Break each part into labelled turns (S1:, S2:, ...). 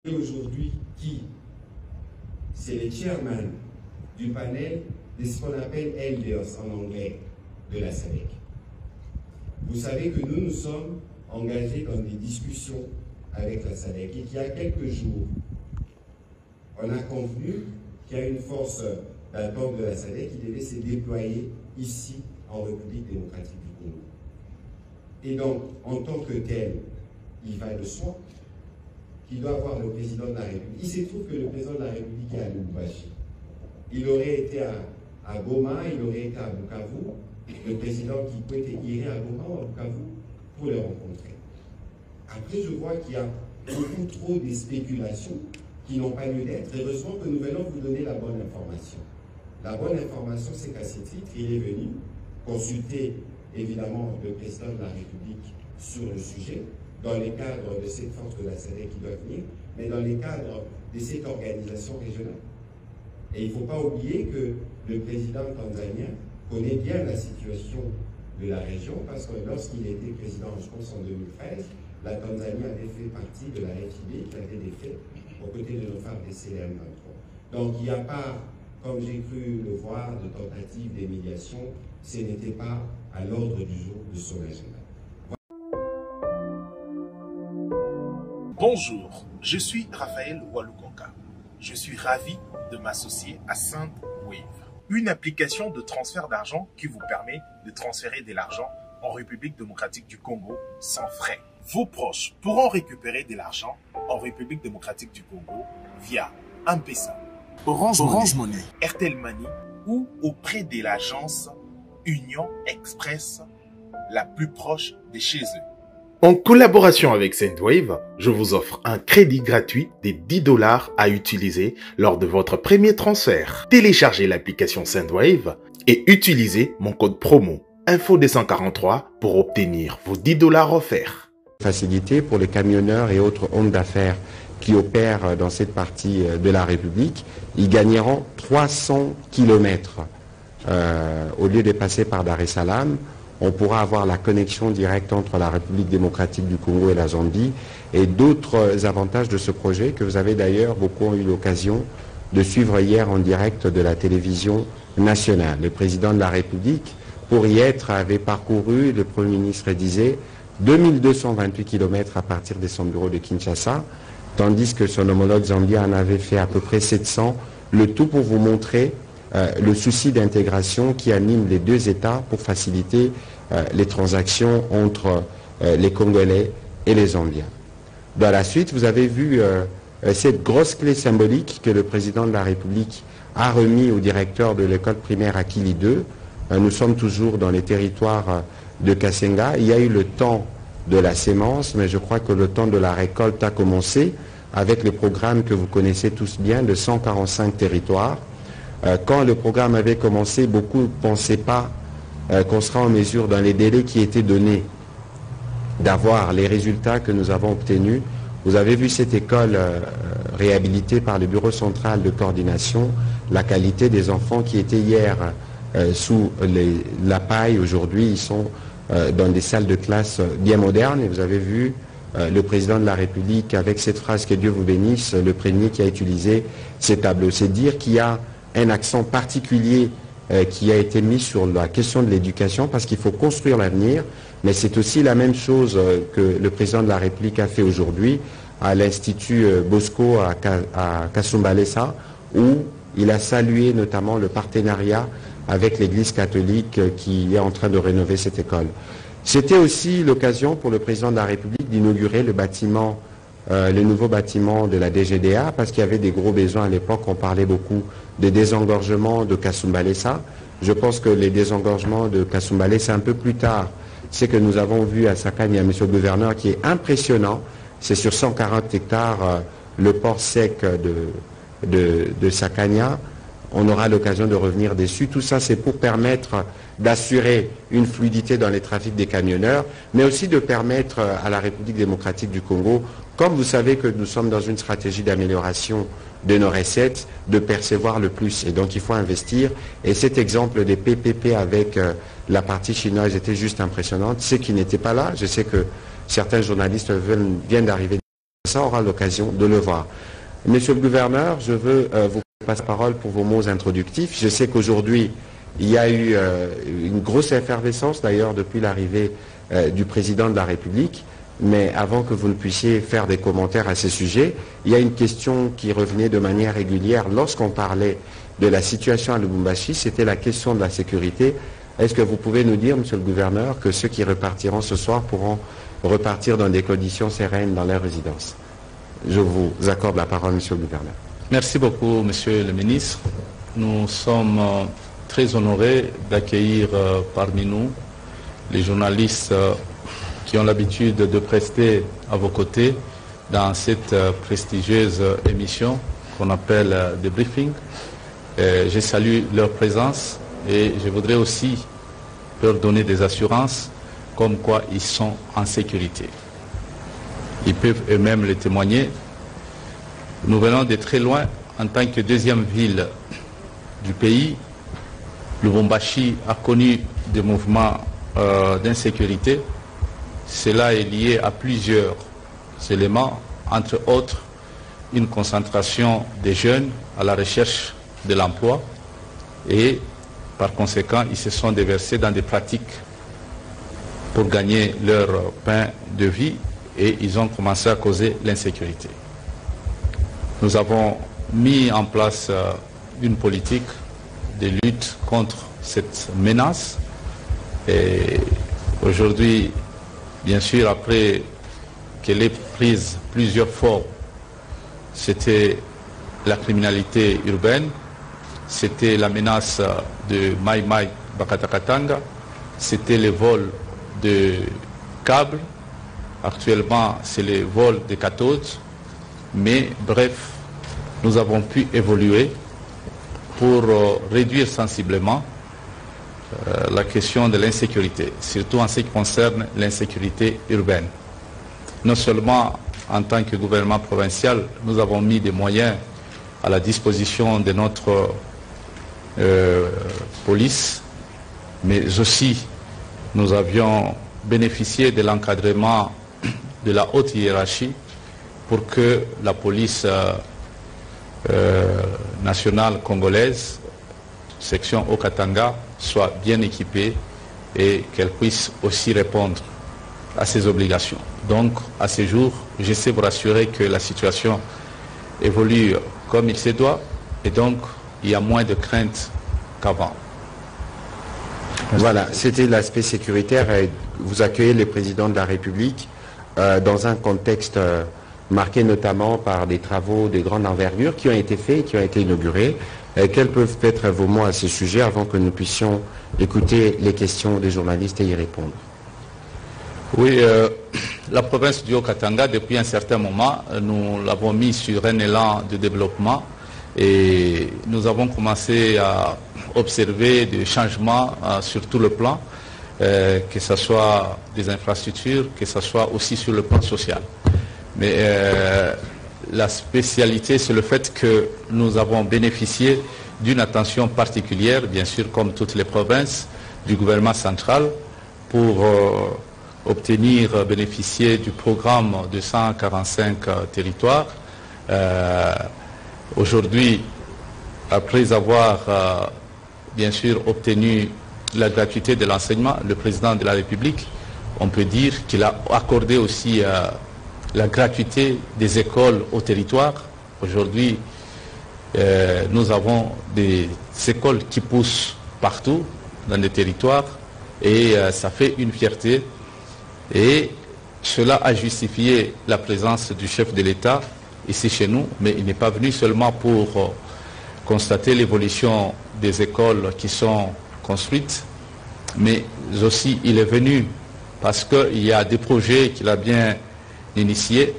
S1: Et aujourd'hui, qui? C'est les chairman du panel de ce qu'on appelle elders en anglais de la SADC. Vous savez que nous sommes engagés dans des discussions avec la SADC et qu'il y a quelques jours, on a convenu qu'il y a une force d'attente de la SADC qui devait se déployer ici en République démocratique du Congo. Et donc, en tant que tel, il va de soi qu'il doit avoir le président de la République. Il se trouve que le président de la République est à Lubumbashi. Il aurait été à Goma, il aurait été à Bukavu. Le président Kikwete irait à Goma ou à Bukavu pour le rencontrer. Après, je vois qu'il y a beaucoup trop de spéculations qui n'ont pas lieu d'être. Heureusement que nous venons vous donner la bonne information. La bonne information, c'est qu'à ce titre, il est venu consulter évidemment le président de la République sur le sujet, dans les cadres de cette force de la SADC qui doit venir, mais dans les cadres de cette organisation régionale. Et il ne faut pas oublier que le président tanzanien connaît bien la situation de la région, parce que lorsqu'il était président, je pense en 2013, la Tanzanie avait fait partie de la FIB qui avait des faits aux côtés de nos frères des CLM23. Donc il n'y a pas, comme j'ai cru le voir, de tentative de médiation, ce n'était pas à l'ordre du jour de son agenda.
S2: Bonjour, je suis Raphaël Walukonga. Je suis ravi de m'associer à Sendwave, une application de transfert d'argent qui vous permet de transférer de l'argent en République démocratique du Congo sans frais. Vos proches pourront récupérer de l'argent en République démocratique du Congo via M-Pesa, Orange Money, Airtel Money ou auprès de l'agence Union Express la plus proche de chez eux.
S3: En collaboration avec Sendwave, je vous offre un crédit gratuit de 10 $ à utiliser lors de votre premier transfert. Téléchargez l'application Sendwave et utilisez mon code promo INFO243 pour obtenir vos 10 $ offerts.
S4: Facilité pour les camionneurs et autres hommes d'affaires qui opèrent dans cette partie de la République, ils gagneront 300 km. Au lieu de passer par Dar es Salaam, on pourra avoir la connexion directe entre la République démocratique du Congo et la Zambie et d'autres avantages de ce projet que vous avez d'ailleurs beaucoup eu l'occasion de suivre hier en direct de la télévision nationale. Le président de la République, pour y être, avait parcouru, le Premier ministre disait, 2228 km à partir de son bureau de Kinshasa, tandis que son homologue zambien en avait fait à peu près 700, le tout pour vous montrer le souci d'intégration qui anime les deux États pour faciliter les transactions entre les Congolais et les Zambiens. Dans la suite, vous avez vu cette grosse clé symbolique que le président de la République a remis au directeur de l'école primaire Akili 2. Nous sommes toujours dans les territoires de Kasenga. Il y a eu le temps de la sémence, mais je crois que le temps de la récolte a commencé avec le programme que vous connaissez tous bien de 145 territoires. Quand le programme avait commencé, beaucoup ne pensaient pas qu'on sera en mesure, dans les délais qui étaient donnés, d'avoir les résultats que nous avons obtenus. Vous avez vu cette école réhabilitée par le Bureau central de coordination, la qualité des enfants qui étaient hier sous la paille, aujourd'hui ils sont dans des salles de classe bien modernes. Et vous avez vu le président de la République avec cette phrase « Que Dieu vous bénisse », le premier qui a utilisé ces tableaux. C'est dire qu'il y a un accent particulier qui a été mis sur la question de l'éducation parce qu'il faut construire l'avenir, mais c'est aussi la même chose que le président de la République a fait aujourd'hui à l'Institut Bosco à Kasumbalesa, où il a salué notamment le partenariat avec l'Église catholique qui est en train de rénover cette école. C'était aussi l'occasion pour le président de la République d'inaugurer le bâtiment, le nouveau bâtiment de la DGDA, parce qu'il y avait des gros besoins à l'époque. On parlait beaucoup de désengorgement de Kasumbalesa. Je pense que les désengorgements de Kasumbalesa un peu plus tard, c'est que nous avons vu à Sakania, monsieur le gouverneur, qui est impressionnant. C'est sur 140 hectares le port sec de Sakania. On aura l'occasion de revenir dessus. Tout ça, c'est pour permettre d'assurer une fluidité dans les trafics des camionneurs, mais aussi de permettre à la République démocratique du Congo, comme vous savez que nous sommes dans une stratégie d'amélioration de nos recettes, de percevoir le plus. Et donc il faut investir. Et cet exemple des PPP avec la partie chinoise était juste impressionnante. Ce qui n'était pas là, je sais que certains journalistes viennent d'arriver ça aura l'occasion de le voir. Monsieur le gouverneur, je veux vous passer la parole pour vos mots introductifs. Je sais qu'aujourd'hui, il y a eu une grosse effervescence d'ailleurs depuis l'arrivée du président de la République. Mais avant que vous ne puissiez faire des commentaires à ce sujet, il y a une question qui revenait de manière régulière lorsqu'on parlait de la situation à Lubumbashi, c'était la question de la sécurité. Est-ce que vous pouvez nous dire, monsieur le gouverneur, que ceux qui repartiront ce soir pourront repartir dans des conditions sereines dans leur résidence? Je vous accorde la parole, monsieur le gouverneur.
S5: Merci beaucoup, monsieur le ministre. Nous sommes très honorés d'accueillir parmi nous les journalistes qui ont l'habitude de prester à vos côtés dans cette prestigieuse émission qu'on appelle The Briefing. Je salue leur présence et je voudrais aussi leur donner des assurances comme quoi ils sont en sécurité. Ils peuvent eux-mêmes le témoigner. Nous venons de très loin en tant que deuxième ville du pays. Lubumbashi a connu des mouvements d'insécurité. Cela est lié à plusieurs éléments, entre autres une concentration des jeunes à la recherche de l'emploi et par conséquent ils se sont déversés dans des pratiques pour gagner leur pain de vie et ils ont commencé à causer l'insécurité. Nous avons mis en place une politique de lutte contre cette menace et aujourd'hui, bien sûr, après qu'elle ait prise plusieurs formes, c'était la criminalité urbaine, c'était la menace de Mai Mai Bakatakatanga, c'était le vol de câbles, actuellement c'est le vol de cathodes, mais bref, nous avons pu évoluer pour réduire sensiblement la question de l'insécurité, surtout en ce qui concerne l'insécurité urbaine. Non seulement en tant que gouvernement provincial, nous avons mis des moyens à la disposition de notre police, mais aussi nous avions bénéficié de l'encadrement de la haute hiérarchie pour que la police nationale congolaise, section Haut-Katanga, soit bien équipée et qu'elle puisse aussi répondre à ses obligations. Donc, à ce jour, je sais vous rassurer que la situation évolue comme il se doit et donc il y a moins de crainte qu'avant.
S4: Voilà, c'était l'aspect sécuritaire. Vous accueillez le président de la République dans un contexte marqué notamment par des travaux de grande envergure qui ont été faits, qui ont été inaugurés. Quels peuvent être vos mots à ce sujet avant que nous puissions écouter les questions des journalistes et y répondre?
S5: Oui, la province du Haut-Katanga, depuis un certain moment, nous l'avons mis sur un élan de développement et nous avons commencé à observer des changements sur tout le plan, que ce soit des infrastructures, que ce soit aussi sur le plan social. Mais la spécialité, c'est le fait que nous avons bénéficié d'une attention particulière, bien sûr, comme toutes les provinces, du gouvernement central pour bénéficier du programme de 145 territoires. Aujourd'hui, après avoir bien sûr obtenu la gratuité de l'enseignement, le président de la République, on peut dire qu'il a accordé aussi la gratuité des écoles au territoire. Aujourd'hui, nous avons des écoles qui poussent partout dans les territoires et ça fait une fierté. Et cela a justifié la présence du chef de l'État ici chez nous, mais il n'est pas venu seulement pour constater l'évolution des écoles qui sont construites, mais aussi il est venu parce qu'il y a des projets qu'il a bien initiés.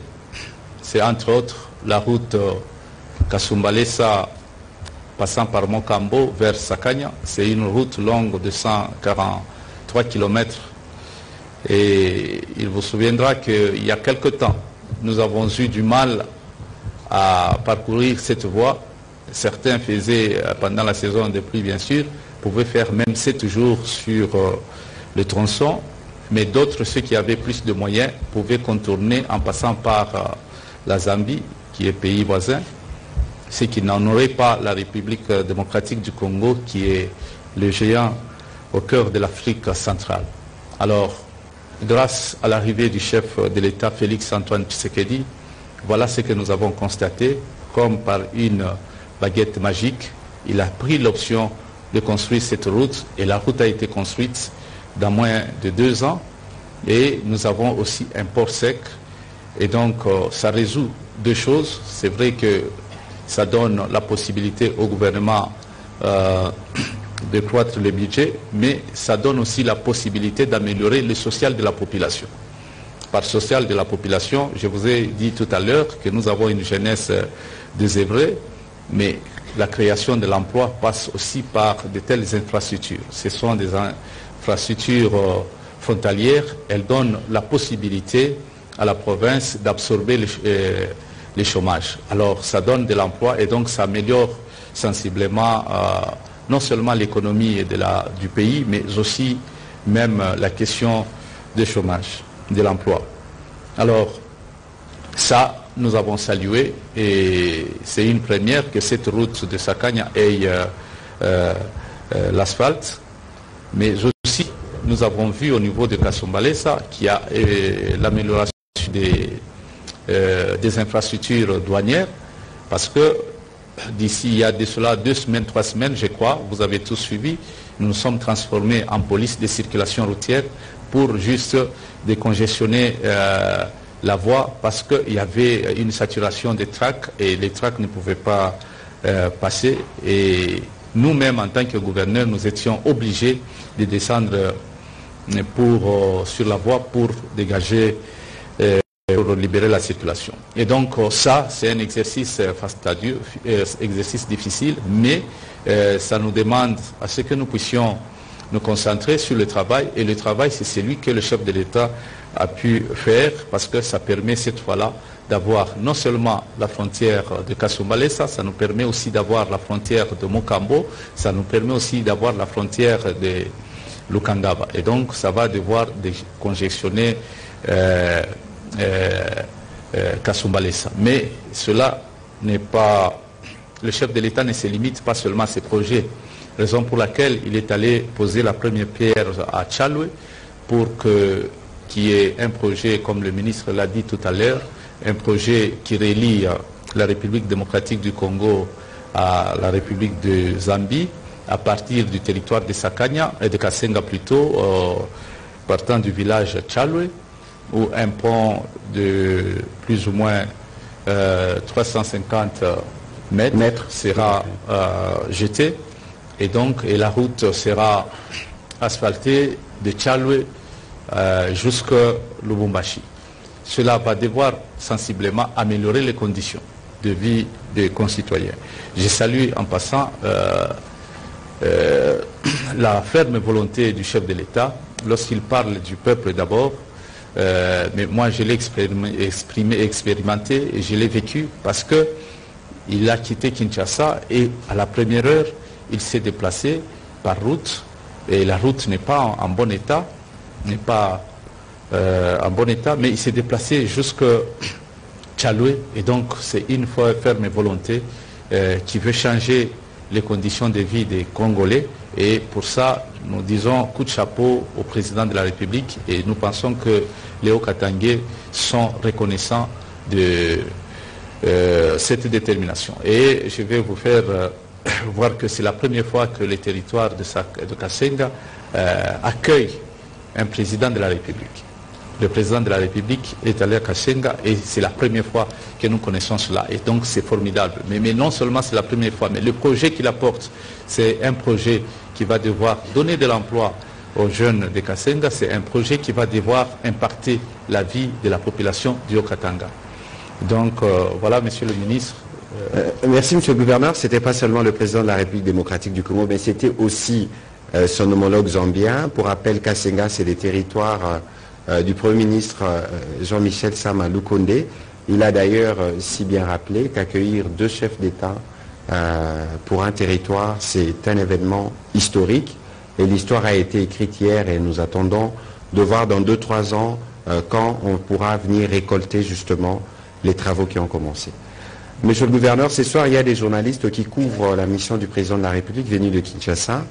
S5: C'est entre autres la route Kasumbalesa passant par Mokambo vers Sakanya. C'est une route longue de 143 km. Et il vous souviendra qu'il y a quelque temps, nous avons eu du mal à parcourir cette voie. Certains faisaient, pendant la saison de pluie bien sûr, pouvaient faire même 7 jours sur le tronçon, mais d'autres, ceux qui avaient plus de moyens, pouvaient contourner en passant par la Zambie, qui est pays voisin, c'est qu'il n'en aurait pas la République démocratique du Congo, qui est le géant au cœur de l'Afrique centrale. Alors, grâce à l'arrivée du chef de l'État, Félix Antoine Tshisekedi, voilà ce que nous avons constaté, comme par une baguette magique, il a pris l'option de construire cette route, et la route a été construite dans moins de 2 ans, et nous avons aussi un port sec, et donc ça résout 2 choses. C'est vrai que ça donne la possibilité au gouvernement de croître le budget, mais ça donne aussi la possibilité d'améliorer le social de la population. Par social de la population, je vous ai dit tout à l'heure que nous avons une jeunesse désœuvrée, mais la création de l'emploi passe aussi par de telles infrastructures. Ce sont des infrastructures frontalières. Elles donnent la possibilité à la province d'absorber les chômages. Alors ça donne de l'emploi et donc ça améliore sensiblement non seulement l'économie du pays, mais aussi même la question du chômage, de l'emploi. Alors ça, nous avons salué, et c'est une première que cette route de Sakanya ait l'asphalte, mais aussi nous avons vu au niveau de Kasumbalesa qu'il y a l'amélioration des infrastructures douanières, parce que d'ici il y a de cela 2 semaines, 3 semaines, je crois, vous avez tous suivi, nous nous sommes transformés en police de circulation routière pour juste décongestionner la voie, parce qu'il y avait une saturation des tracks et les tracks ne pouvaient pas passer, et nous-mêmes en tant que gouverneur nous étions obligés de descendre sur la voie pour dégager, pour libérer la circulation. Et donc ça c'est un exercice fastidieux, exercice difficile, mais ça nous demande à ce que nous puissions nous concentrer sur le travail, et le travail c'est celui que le chef de l'État a pu faire, parce que ça permet cette fois-là d'avoir non seulement la frontière de Kasumbalesa, ça nous permet aussi d'avoir la frontière de Mokambo, ça nous permet aussi d'avoir la frontière de Lukangaba. Et donc ça va devoir décongestionner Kasumbalesa. Mais cela n'est pas... Le chef de l'État ne se limite pas seulement à ses projets, raison pour laquelle il est allé poser la première pierre à Tchalwe pour qu'il y ait un projet, comme le ministre l'a dit tout à l'heure, un projet qui relie la République démocratique du Congo à la République de Zambie, à partir du territoire de Sakanya, et de Kasenga plutôt, partant du village Tchalwe, où un pont de plus ou moins 350 mètres sera jeté, et la route sera asphaltée de Tchalwe jusqu'à Lubumbashi. Cela va devoir sensiblement améliorer les conditions de vie des concitoyens. Je salue en passant la ferme volonté du chef de l'État lorsqu'il parle du peuple d'abord, mais moi je l'ai expérimenté et je l'ai vécu, parce que il a quitté Kinshasa et à la première heure il s'est déplacé par route, et la route n'est pas en bon état, mais il s'est déplacé jusqu'à Tchalwe, et donc c'est une ferme volonté qui veut changer les conditions de vie des Congolais, et pour ça nous disons coup de chapeau au président de la République, et nous pensons que les Hauts-Katangais sont reconnaissants de cette détermination. Et je vais vous faire voir que c'est la première fois que le territoire de Kasenga accueille un président de la République. Le président de la République est allé à Kasenga, et c'est la première fois que nous connaissons cela, et donc c'est formidable. Mais non seulement c'est la première fois, mais le projet qu'il apporte, c'est un projet qui va devoir donner de l'emploi aux jeunes de Kasenga, c'est un projet qui va devoir impacter la vie de la population du Haut-Katanga. Donc voilà, monsieur le ministre.
S4: Merci, monsieur le gouverneur. Ce n'était pas seulement le président de la République démocratique du Congo, mais c'était aussi son homologue zambien. Pour rappel, Kasenga, c'est des territoires du Premier ministre Jean-Michel Sama Lukonde. Il a d'ailleurs si bien rappelé qu'accueillir 2 chefs d'État pour un territoire, c'est un événement historique. Et l'histoire a été écrite hier, et nous attendons de voir dans 2-3 ans quand on pourra venir récolter justement les travaux qui ont commencé. Monsieur le gouverneur, ce soir, il y a des journalistes qui couvrent la mission du président de la République venus de Kinshasa,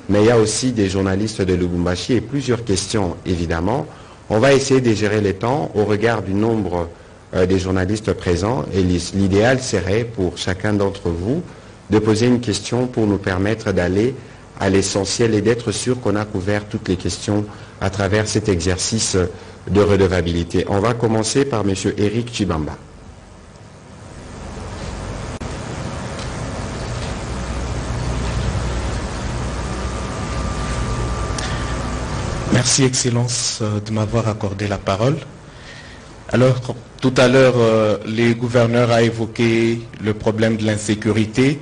S4: mais il y a aussi des journalistes de Lubumbashi et plusieurs questions, évidemment. On va essayer de gérer les temps au regard du nombre des journalistes présents, et l'idéal serait pour chacun d'entre vous de poser une question pour nous permettre d'aller à l'essentiel et d'être sûr qu'on a couvert toutes les questions à travers cet exercice de redevabilité. On va commencer par M. Eric Chibamba.
S6: Merci, Excellence, de m'avoir accordé la parole. Alors, tout à l'heure, le gouverneur a évoqué le problème de l'insécurité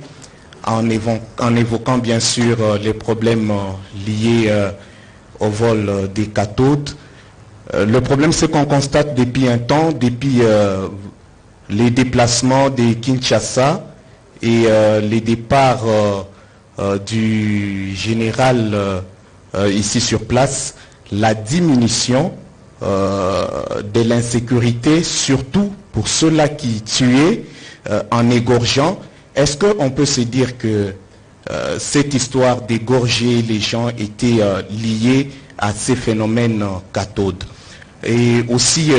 S6: en évoquant bien sûr les problèmes liés au vol des cathodes. Le problème, c'est qu'on constate depuis un temps, depuis les déplacements des Kinshasa et les départs du général ici sur place, la diminution de l'insécurité, surtout pour ceux-là qui tuaient en égorgeant. Est-ce qu'on peut se dire que cette histoire d'égorger les gens était liée à ces phénomènes cathodes? Et aussi,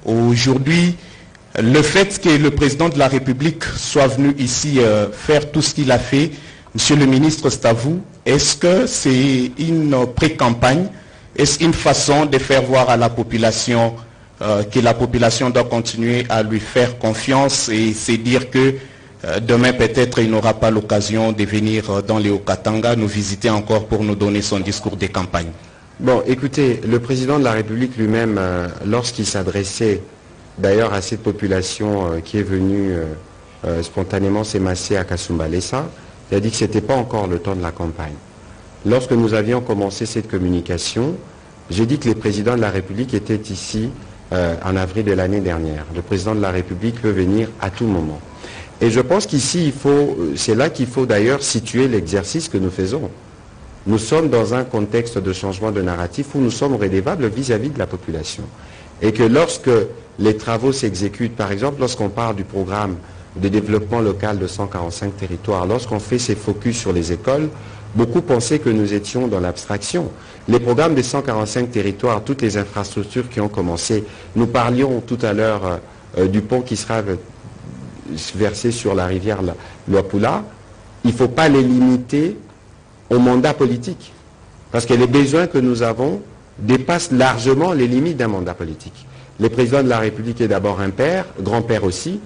S6: aujourd'hui, le fait que le président de la République soit venu ici faire tout ce qu'il a fait, Monsieur le ministre, c'est à vous. Est-ce que c'est une pré-campagne? Est-ce une façon de faire voir à la population que la population doit continuer à lui faire confiance et se dire que demain peut-être il n'aura pas l'occasion de venir dans les Haut-Katanga nous visiter encore pour nous donner son discours de campagne?
S4: Bon, écoutez, le président de la République lui-même, lorsqu'il s'adressait d'ailleurs à cette population qui est venue spontanément s'émasser à Kasumbalesa, il a dit que ce n'était pas encore le temps de la campagne. Lorsque nous avions commencé cette communication, j'ai dit que le président de la République était ici en avril de l'année dernière. Le président de la République peut venir à tout moment. Et je pense qu'ici, c'est là qu'il faut d'ailleurs situer l'exercice que nous faisons. Nous sommes dans un contexte de changement de narratif où nous sommes redevables vis-à-vis de la population. Et que lorsque les travaux s'exécutent, par exemple, lorsqu'on parle du programme de développement local de 145 territoires, lorsqu'on fait ces focus sur les écoles, beaucoup pensaient que nous étions dans l'abstraction. Les programmes des 145 territoires, toutes les infrastructures qui ont commencé, nous parlions tout à l'heure du pont qui sera versé sur la rivière Luapula, il ne faut pas les limiter au mandat politique. Parce que les besoins que nous avons dépassent largement les limites d'un mandat politique. Le président de la République est d'abord un père, grand-père aussi.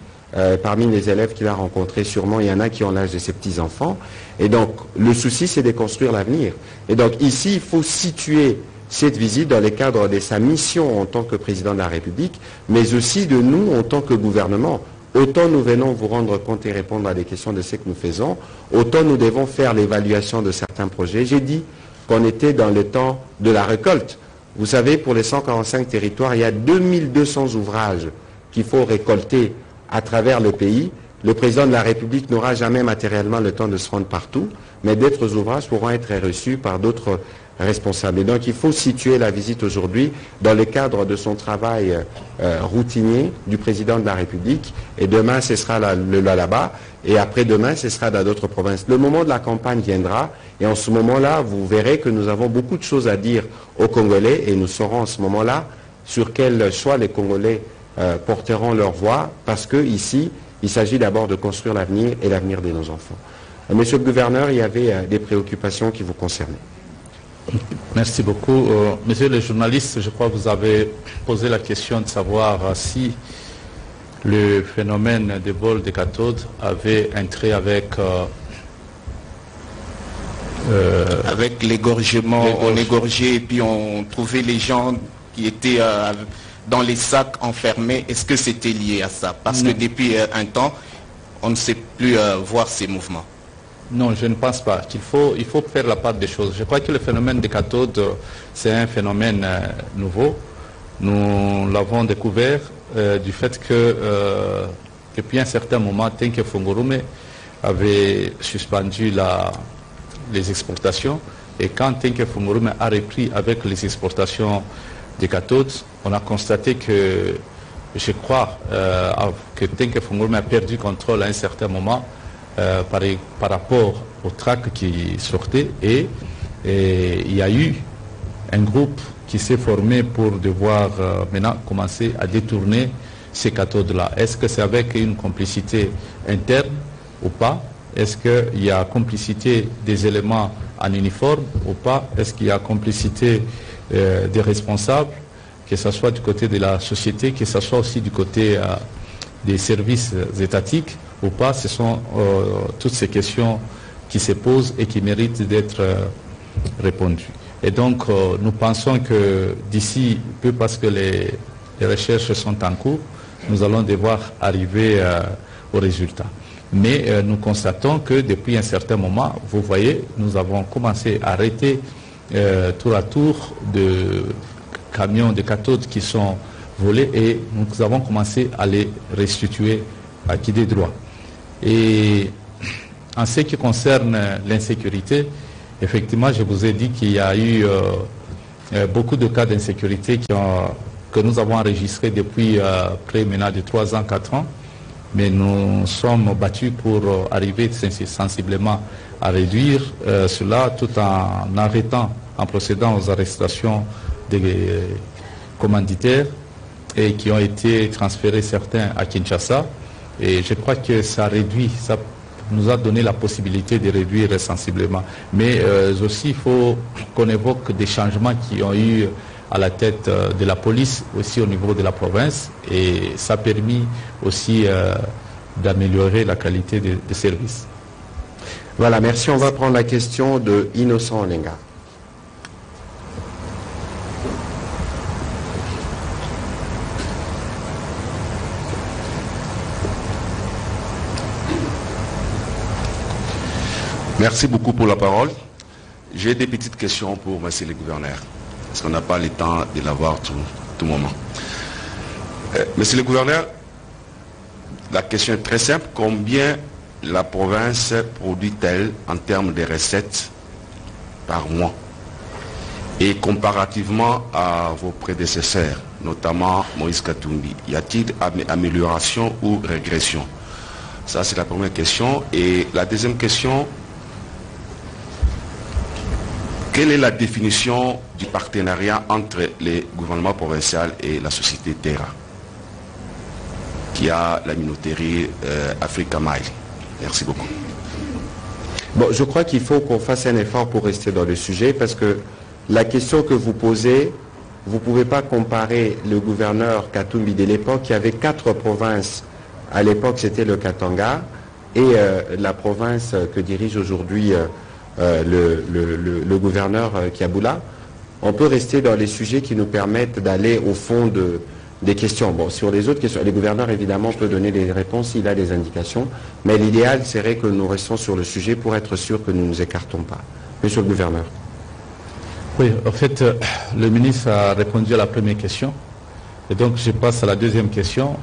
S4: Parmi les élèves qu'il a rencontrés, sûrement, il y en a qui ont l'âge de ses petits-enfants. Et donc, le souci, c'est de construire l'avenir. Et donc, ici, il faut situer cette visite dans le cadre de sa mission en tant que président de la République, mais aussi de nous en tant que gouvernement. Autant nous venons vous rendre compte et répondre à des questions de ce que nous faisons, autant nous devons faire l'évaluation de certains projets. J'ai dit qu'on était dans le temps de la récolte. Vous savez, pour les 145 territoires, il y a 2200 ouvrages qu'il faut récolter à travers le pays. Le président de la République n'aura jamais matériellement le temps de se rendre partout, mais d'autres ouvrages pourront être reçus par d'autres responsables. Et donc il faut situer la visite aujourd'hui dans le cadre de son travail routinier du président de la République. Et demain, ce sera là-bas. Et après-demain, ce sera dans d'autres provinces. Le moment de la campagne viendra. Et en ce moment-là, vous verrez que nous avons beaucoup de choses à dire aux Congolais. Et nous saurons en ce moment-là sur quel choix les Congolais porteront leur voix. Parce que ici, il s'agit d'abord de construire l'avenir et l'avenir de nos enfants. Monsieur le gouverneur, il y avait des préoccupations qui vous concernaient.
S5: Merci beaucoup. Monsieur le journaliste, je crois que vous avez posé la question de savoir si le phénomène de vol de cathodes avait un trait avec...
S6: avec l'égorgement, on égorgeait et puis on trouvait les gens qui étaient dans les sacs enfermés. Est-ce que c'était lié à ça? Parce que depuis un temps, on ne sait plus voir ces mouvements.
S5: Non, je ne pense pas. Il faut faire la part des choses. Je crois que le phénomène des cathodes, c'est un phénomène nouveau. Nous l'avons découvert du fait que depuis un certain moment, Tenke Fungurume avait suspendu les exportations. Et quand Tenke Fungurume a repris avec les exportations des cathodes, on a constaté que je crois que Tenke Fungurume a perdu contrôle à un certain moment par rapport au tract qui sortait et il y a eu un groupe qui s'est formé pour devoir maintenant commencer à détourner ces cathodes-là. Est-ce que c'est avec une complicité interne ou pas? Est-ce qu'il y a complicité des éléments en uniforme ou pas? Est-ce qu'il y a complicité des responsables, que ce soit du côté de la société, que ce soit aussi du côté des services étatiques ou pas? Ce sont toutes ces questions qui se posent et qui méritent d'être répondues. Et donc, nous pensons que d'ici peu, parce que les recherches sont en cours, nous allons devoir arriver au résultat. Mais nous constatons que depuis un certain moment, vous voyez, nous avons commencé à arrêter tour à tour de camions de cathodes qui sont volés et nous avons commencé à les restituer à qui des droits. Et en ce qui concerne l'insécurité, effectivement, je vous ai dit qu'il y a eu beaucoup de cas d'insécurité que nous avons enregistrés depuis près maintenant de 3 ans, 4 ans. Mais nous sommes battus pour arriver sensiblement à réduire cela tout en arrêtant, en procédant aux arrestations des commanditaires et qui ont été transférés certains à Kinshasa. Et je crois que ça réduit, ça nous a donné la possibilité de réduire sensiblement. Mais aussi, il faut qu'on évoque des changements qui ont eu à la tête de la police, aussi au niveau de la province, et ça a permis aussi d'améliorer la qualité des services.
S4: Voilà, merci. On va prendre la question de Innocent Olenga.
S7: Merci beaucoup pour la parole. J'ai des petites questions pour monsieur le gouverneur, parce qu'on n'a pas le temps de l'avoir tout moment. Monsieur le gouverneur, la question est très simple. Combien la province produit-elle en termes de recettes par mois? Et comparativement à vos prédécesseurs, notamment Moïse Katumbi, y a-t-il amélioration ou régression? Ça, c'est la première question. Et la deuxième question, quelle est la définition du partenariat entre les gouvernements provinciaux et la société Terra, qui a la minoterie Africa Mile? Merci beaucoup.
S4: Bon, je crois qu'il faut qu'on fasse un effort pour rester dans le sujet, parce que la question que vous posez, vous ne pouvez pas comparer le gouverneur Katumbi de l'époque, qui avait 4 provinces. À l'époque, c'était le Katanga, et la province que dirige aujourd'hui le gouverneur Kiaboula. On peut rester dans les sujets qui nous permettent d'aller au fond des questions. Bon, sur les autres questions, le gouverneur évidemment peut donner des réponses s'il a des indications, mais l'idéal serait que nous restions sur le sujet pour être sûr que nous ne nous écartons pas. Monsieur le gouverneur.
S5: Oui, en fait, le ministre a répondu à la première question, et donc je passe à la deuxième question.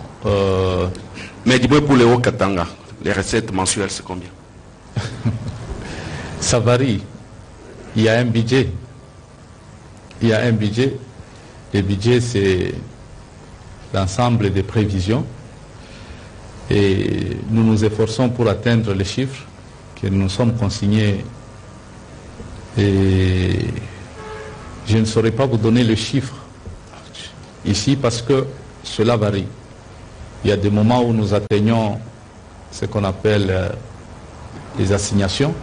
S7: Mais dis-moi, pour les Haut-Katanga, les recettes mensuelles, c'est combien?
S5: Ça varie. Il y a un budget. Il y a un budget. Le budget, c'est l'ensemble des prévisions. Et nous nous efforçons pour atteindre les chiffres que nous sommes consignés. Et je ne saurais pas vous donner le chiffre ici parce que cela varie. Il y a des moments où nous atteignons ce qu'on appelle les assignations,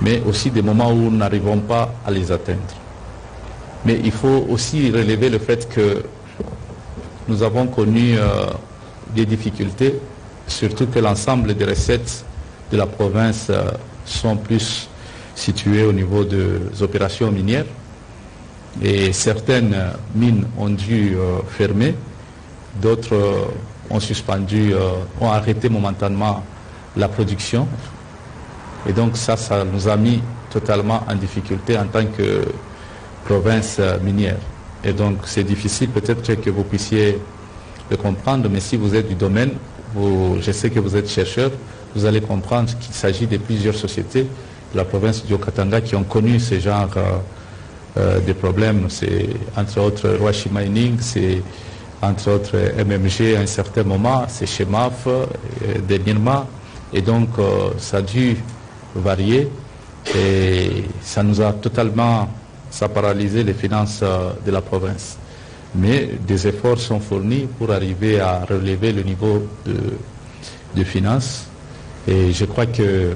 S5: mais aussi des moments où nous n'arrivons pas à les atteindre. Mais il faut aussi relever le fait que nous avons connu des difficultés, surtout que l'ensemble des recettes de la province sont plus situées au niveau des opérations minières. Et certaines mines ont dû fermer, d'autres ont suspendu, ont arrêté momentanément la production. Et donc ça nous a mis totalement en difficulté en tant que province minière. Et donc c'est difficile peut-être que vous puissiez le comprendre, mais si vous êtes du domaine, je sais que vous êtes chercheur, vous allez comprendre qu'il s'agit de plusieurs sociétés de la province du Haut-Katanga qui ont connu ce genre de problèmes. C'est entre autres Rwashi Mining, c'est entre autres MMG à un certain moment, c'est Chemaf, dernièrement, et donc ça a dû varier et ça nous a totalement, ça a paralysé les finances de la province. Mais des efforts sont fournis pour arriver à relever le niveau de finances et je crois que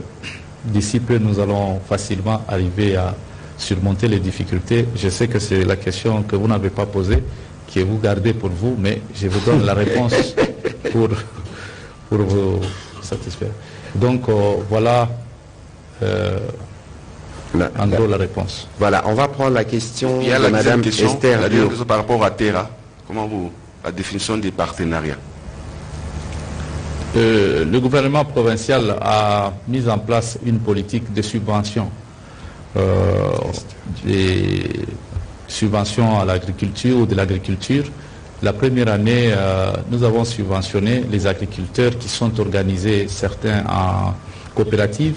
S5: d'ici peu nous allons facilement arriver à surmonter les difficultés. Je sais que c'est la question que vous n'avez pas posée, que vous gardez pour vous, mais je vous donne la réponse pour vous satisfaire. Donc voilà en gros la réponse.
S4: Voilà, on va prendre la question
S7: Il y a
S4: de Madame
S7: question,
S4: Esther
S7: la
S4: Dio.
S7: question par rapport à Terra. Comment vous, la définition des partenariats?
S5: Le gouvernement provincial a mis en place une politique de subvention, des subventions à l'agriculture ou de l'agriculture. La première année, nous avons subventionné les agriculteurs qui sont organisés, certains en coopérative,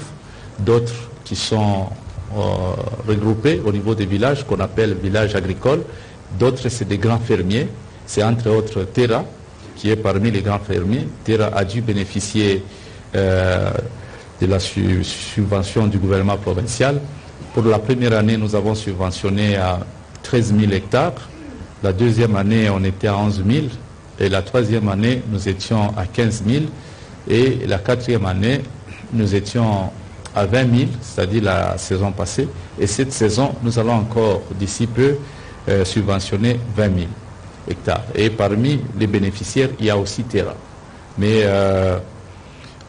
S5: d'autres qui sont regroupés au niveau des villages qu'on appelle villages agricoles, d'autres c'est des grands fermiers, c'est entre autres Terra, qui est parmi les grands fermiers. Terra a dû bénéficier de la subvention du gouvernement provincial. Pour la première année, nous avons subventionné à 13 000 hectares. La deuxième année, on était à 11 000. Et la troisième année, nous étions à 15 000. Et la quatrième année, nous étions à 20 000, c'est-à-dire la saison passée. Et cette saison, nous allons encore, d'ici peu, subventionner 20 000 hectares. Et parmi les bénéficiaires, il y a aussi Terra. Mais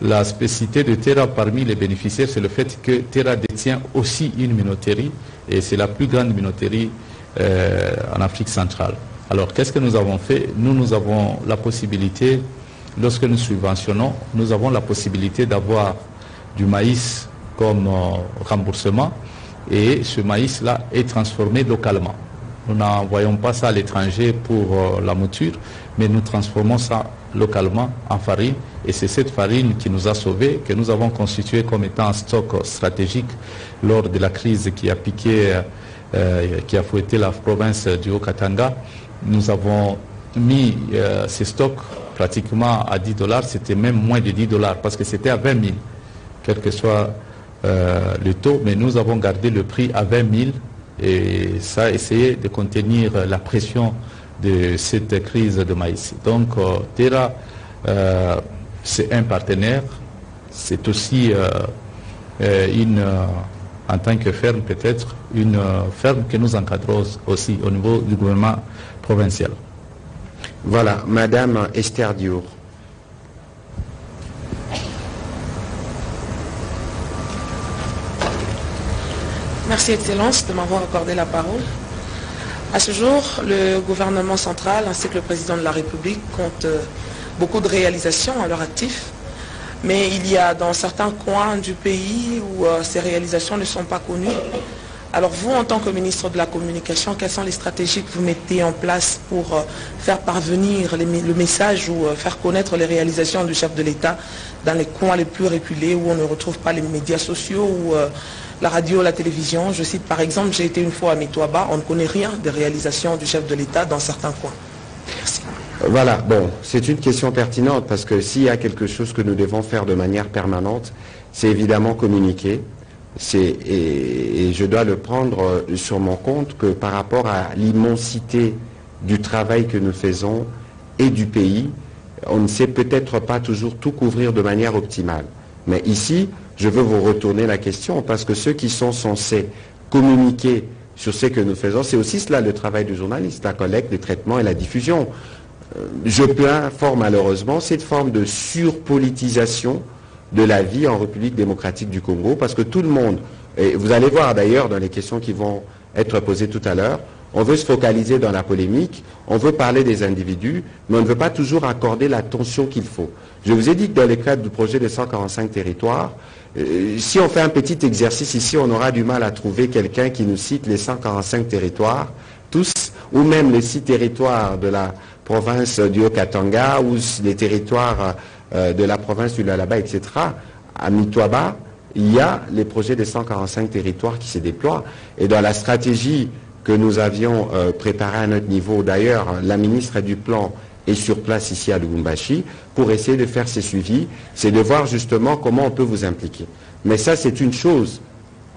S5: la spécificité de Terra parmi les bénéficiaires, c'est le fait que Terra détient aussi une minoterie, et c'est la plus grande minoterie en Afrique centrale. Alors, qu'est-ce que nous avons fait? Nous avons la possibilité, lorsque nous subventionnons, nous avons la possibilité d'avoir du maïs comme remboursement, et ce maïs-là est transformé localement. Nous n'envoyons pas ça à l'étranger pour la mouture, mais nous transformons ça localement en farine, et c'est cette farine qui nous a sauvés, que nous avons constitué comme étant un stock stratégique lors de la crise qui a piqué, qui a fouetté la province du Haut-Katanga. Nous avons mis ces stocks pratiquement à $10, c'était même moins de $10 parce que c'était à 20 000, quel que soit le taux, mais nous avons gardé le prix à 20 000 et ça a essayé de contenir la pression de cette crise de maïs. Donc Terra, c'est un partenaire, c'est aussi en tant que ferme peut-être, une ferme que nous encadrons aussi au niveau du gouvernement provincial.
S4: Voilà, Madame Esther Diour.
S8: Merci Excellence de m'avoir accordé la parole. À ce jour, le gouvernement central ainsi que le président de la République comptent beaucoup de réalisations à leur actif, mais il y a dans certains coins du pays où ces réalisations ne sont pas connues. Alors vous, en tant que ministre de la Communication, quelles sont les stratégies que vous mettez en place pour faire parvenir le message ou faire connaître les réalisations du chef de l'État dans les coins les plus reculés où on ne retrouve pas les médias sociaux ou la radio, la télévision? Je cite par exemple, j'ai été une fois à Mitwaba, on ne connaît rien des réalisations du chef de l'État dans certains coins. Merci.
S4: Voilà, bon, c'est une question pertinente parce que s'il y a quelque chose que nous devons faire de manière permanente, c'est évidemment communiquer. Et je dois le prendre sur mon compte que par rapport à l'immensité du travail que nous faisons et du pays, on ne sait peut-être pas toujours tout couvrir de manière optimale. Mais ici, je veux vous retourner la question parce que ceux qui sont censés communiquer sur ce que nous faisons, c'est aussi cela le travail du journaliste, la collecte, le traitement et la diffusion. Je plains fort malheureusement cette forme de surpolitisation de la vie en République démocratique du Congo, parce que tout le monde, et vous allez voir d'ailleurs dans les questions qui vont être posées tout à l'heure, on veut se focaliser dans la polémique, on veut parler des individus, mais on ne veut pas toujours accorder l'attention qu'il faut. Je vous ai dit que dans le cadre du projet des 145 territoires, si on fait un petit exercice ici, on aura du mal à trouver quelqu'un qui nous cite les 145 territoires, tous, ou même les 6 territoires de la province du Haut-Katanga, ou les territoires de la province du Lualaba, etc. À Mitwaba, il y a les projets des 145 territoires qui se déploient. Et dans la stratégie que nous avions préparée à notre niveau, d'ailleurs, la ministre du Plan est sur place ici à Lubumbashi pour essayer de faire ces suivis, c'est de voir justement comment on peut vous impliquer. Mais ça, c'est une chose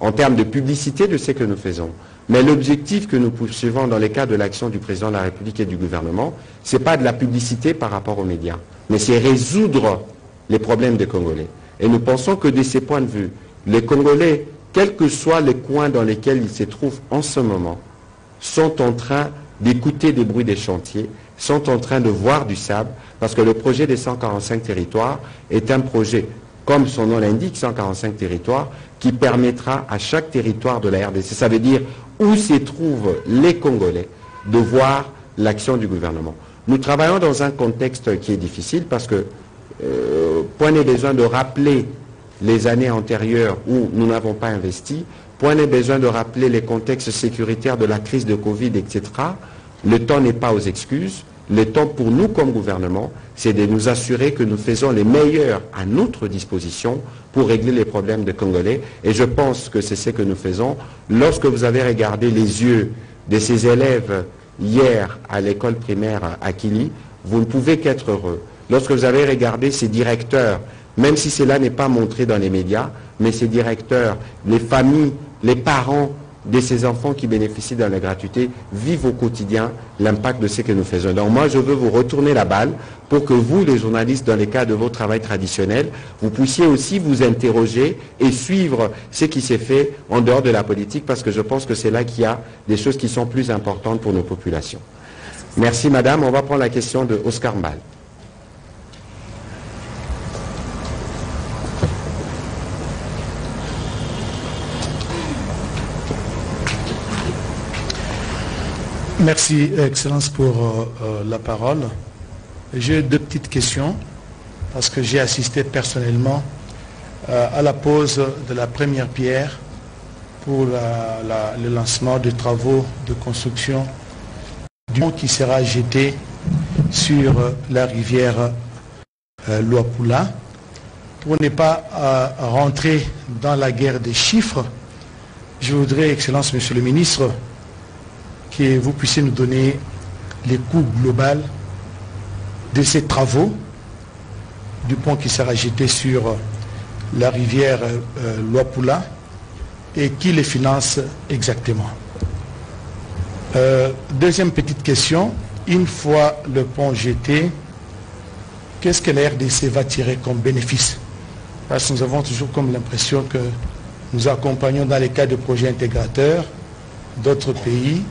S4: en termes de publicité de ce que nous faisons. Mais l'objectif que nous poursuivons dans les cas de l'action du président de la République et du gouvernement, ce n'est pas de la publicité par rapport aux médias, mais c'est résoudre les problèmes des Congolais. Et nous pensons que de ces points de vue, les Congolais, quels que soient les coins dans lesquels ils se trouvent en ce moment, sont en train d'écouter des bruits des chantiers, sont en train de voir du sable, parce que le projet des 145 territoires est un projet, comme son nom l'indique, 145 territoires, qui permettra à chaque territoire de la RDC, ça veut dire où se trouvent les Congolais, de voir l'action du gouvernement. Nous travaillons dans un contexte qui est difficile parce que, point n'est besoin de rappeler les années antérieures où nous n'avons pas investi, point n'est besoin de rappeler les contextes sécuritaires de la crise de Covid, etc. Le temps n'est pas aux excuses. Le temps pour nous comme gouvernement, c'est de nous assurer que nous faisons les meilleurs à notre disposition pour régler les problèmes des Congolais. Et je pense que c'est ce que nous faisons. Lorsque vous avez regardé les yeux de ces élèves hier à l'école primaire à Kili, vous ne pouvez qu'être heureux. Lorsque vous avez regardé ces directeurs, même si cela n'est pas montré dans les médias, mais ces directeurs, les familles, les parents de ces enfants qui bénéficient de la gratuité vivent au quotidien l'impact de ce que nous faisons. Donc moi, je veux vous retourner la balle pour que vous, les journalistes, dans les cas de vos travail traditionnels, vous puissiez aussi vous interroger et suivre ce qui s'est fait en dehors de la politique, parce que je pense que c'est là qu'il y a des choses qui sont plus importantes pour nos populations. Merci madame. On va prendre la question de Oscar Mbal.
S9: Merci, Excellence, pour la parole. J'ai deux petites questions, parce que j'ai assisté personnellement à la pose de la première pierre pour le lancement des travaux de construction du pont qui sera jeté sur la rivière Luapula. Pour ne pas rentrer dans la guerre des chiffres, je voudrais, Excellence, Monsieur le Ministre, que vous puissiez nous donner les coûts globaux de ces travaux du pont qui sera jeté sur la rivière Luapula et qui les finance exactement. Deuxième petite question, une fois le pont jeté, qu'est-ce que la RDC va tirer comme bénéfice? Parce que nous avons toujours comme l'impression que nous accompagnons dans les cas de projets intégrateurs d'autres pays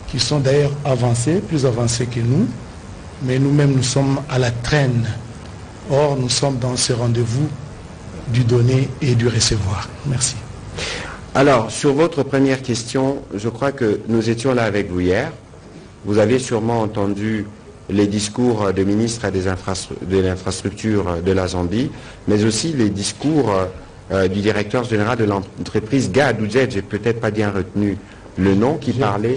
S9: qui sont d'ailleurs avancés, plus avancés que nous, mais nous-mêmes nous sommes à la traîne. Or, nous sommes dans ce rendez-vous du donner et du recevoir. Merci.
S4: Alors, sur votre première question, je crois que nous étions là avec vous hier. Vous avez sûrement entendu les discours des ministres de l'infrastructure de la Zambie, mais aussi les discours du directeur général de l'entreprise GAD, ou JET, j'ai peut-être pas bien retenu le nom, qui parlait...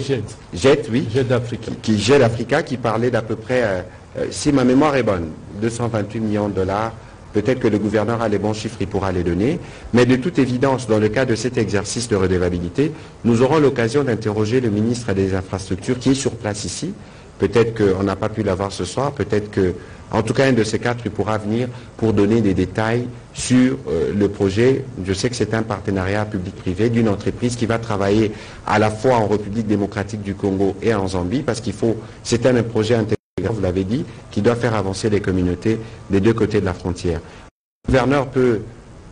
S4: JET, oui. JET Africa. JET Africa, qui parlait d'à peu près, si ma mémoire est bonne, 228 millions de dollars. Peut-être que le gouverneur a les bons chiffres, il pourra les donner. Mais de toute évidence, dans le cas de cet exercice de redevabilité, nous aurons l'occasion d'interroger le ministre des Infrastructures qui est sur place ici. Peut-être qu'on n'a pas pu l'avoir ce soir, peut-être que, en tout cas, un de ces quatre, il pourra venir pour donner des détails sur le projet. Je sais que c'est un partenariat public-privé d'une entreprise qui va travailler à la fois en République démocratique du Congo et en Zambie, parce qu'il faut, c'est un projet intégré, vous l'avez dit, qui doit faire avancer les communautés des deux côtés de la frontière. Le gouverneur peut,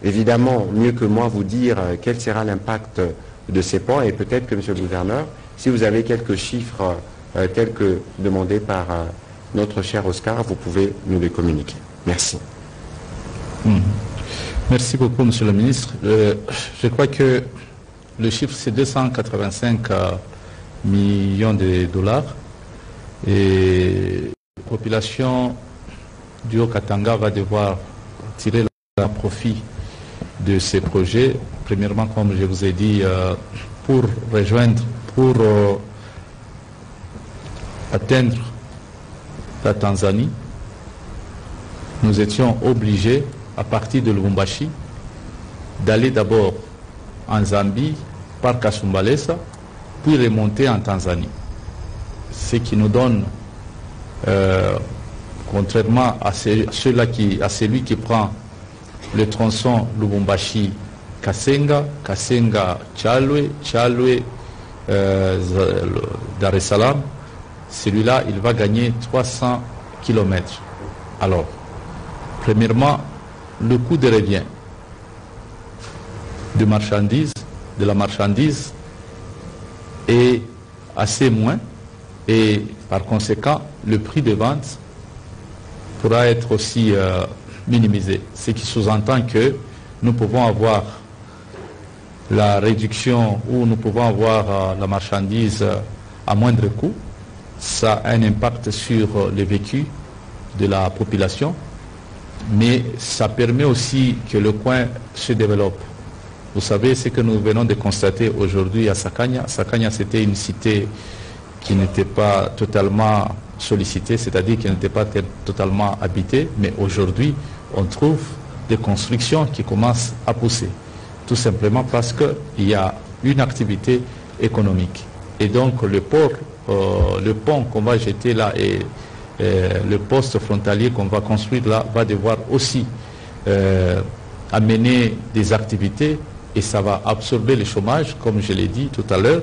S4: évidemment, mieux que moi, vous dire quel sera l'impact de ces ponts, et peut-être que, monsieur le gouverneur, si vous avez quelques chiffres tels que demandés par notre cher Oscar, vous pouvez nous les communiquer. Merci.
S5: Merci beaucoup, monsieur le ministre. Je crois que le chiffre, c'est 285 millions de dollars. Et la population du Haut-Katanga va devoir tirer le profit de ces projets. Premièrement, comme je vous ai dit, pour atteindre la Tanzanie, nous étions obligés, à partir de Lubumbashi, d'aller d'abord en Zambie, par Kasumbalesa, puis remonter en Tanzanie. Ce qui nous donne contrairement à celui qui prend le tronçon Lubumbashi-Kasenga, Kasenga-Chalwe, Dar es Salaam, celui-là, il va gagner 300 km. Alors, premièrement, le coût de revient de la marchandise est assez moins et par conséquent, le prix de vente pourra être aussi minimisé. Ce qui sous-entend que nous pouvons avoir la réduction ou nous pouvons avoir la marchandise à moindre coût. Ça a un impact sur le vécu de la population, mais ça permet aussi que le coin se développe. Vous savez ce que nous venons de constater aujourd'hui à Sakanya. Sakanya, c'était une cité qui n'était pas totalement sollicitée, c'est-à-dire qui n'était pas totalement habitée, mais aujourd'hui, on trouve des constructions qui commencent à pousser, tout simplement parce qu'il y a une activité économique. Et donc le port, le pont qu'on va jeter là et le poste frontalier qu'on va construire là va devoir aussi amener des activités et ça va absorber le chômage, comme je l'ai dit tout à l'heure.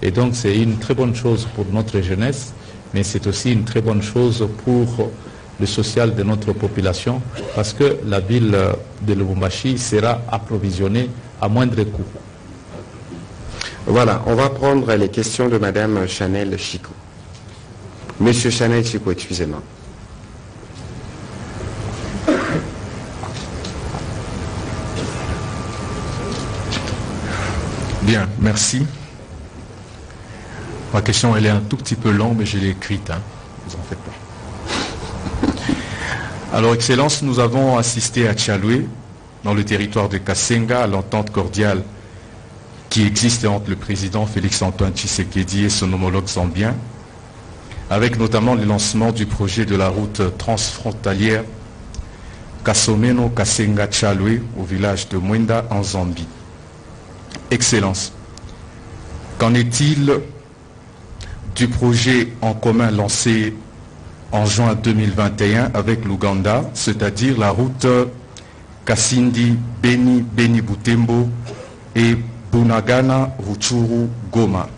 S5: Et donc c'est une très bonne chose pour notre jeunesse, mais c'est aussi une très bonne chose pour le social de notre population, parce que la ville de Lubumbashi sera approvisionnée à moindre coût.
S4: Voilà, on va prendre les questions de Madame Chanel Chico. Monsieur Chanel Chico, excusez-moi.
S10: Bien, merci. Ma question, elle est un tout petit peu longue, mais je l'ai écrite, hein. Vous en faites pas. Alors, Excellence, nous avons assisté à Chalwe, dans le territoire de Kasenga, à l'entente cordiale qui existe entre le président Félix-Antoine Tshisekedi et son homologue zambien, avec notamment le lancement du projet de la route transfrontalière Kasomeno-Kasenga-Chalwe au village de Mwenda en Zambie. Excellence, qu'en est-il du projet en commun lancé en juin 2021 avec l'Ouganda, c'est-à-dire la route Kasindi-Beni-Beni-Butembo et Bunagana-Rutshuru-Goma.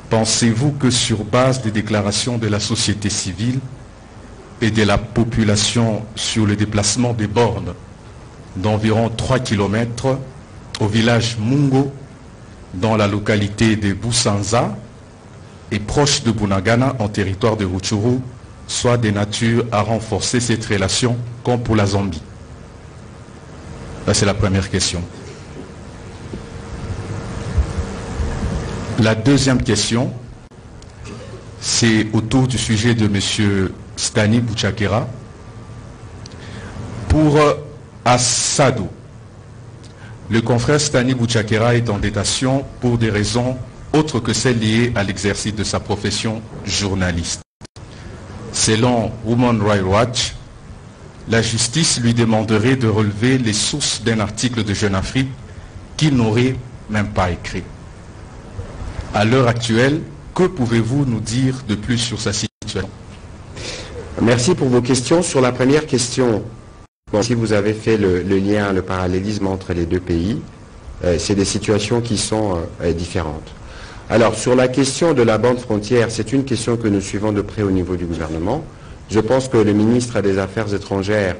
S10: Pensez-vous que sur base des déclarations de la société civile et de la population sur le déplacement des bornes d'environ 3 km au village Mungo, dans la localité de Busanza, et proche de Bunagana en territoire de Rutshuru, soit de nature à renforcer cette relation comme pour la Zambie? Là, c'est la première question. La deuxième question, c'est autour du sujet de M. Stani Bouchakera. Pour Assado, le confrère Stani Bouchakera est en détention pour des raisons autres que celles liées à l'exercice de sa profession journaliste. Selon Women Rights Watch, la justice lui demanderait de relever les sources d'un article de Jeune Afrique qu'il n'aurait même pas écrit. À l'heure actuelle, que pouvez-vous nous dire de plus sur sa situation?
S4: Merci pour vos questions. Sur la première question, bon, si vous avez fait le lien, le parallélisme entre les deux pays, c'est des situations qui sont différentes. Alors, sur la question de la bande frontière, c'est une question que nous suivons de près au niveau du gouvernement. Je pense que le ministre des Affaires étrangères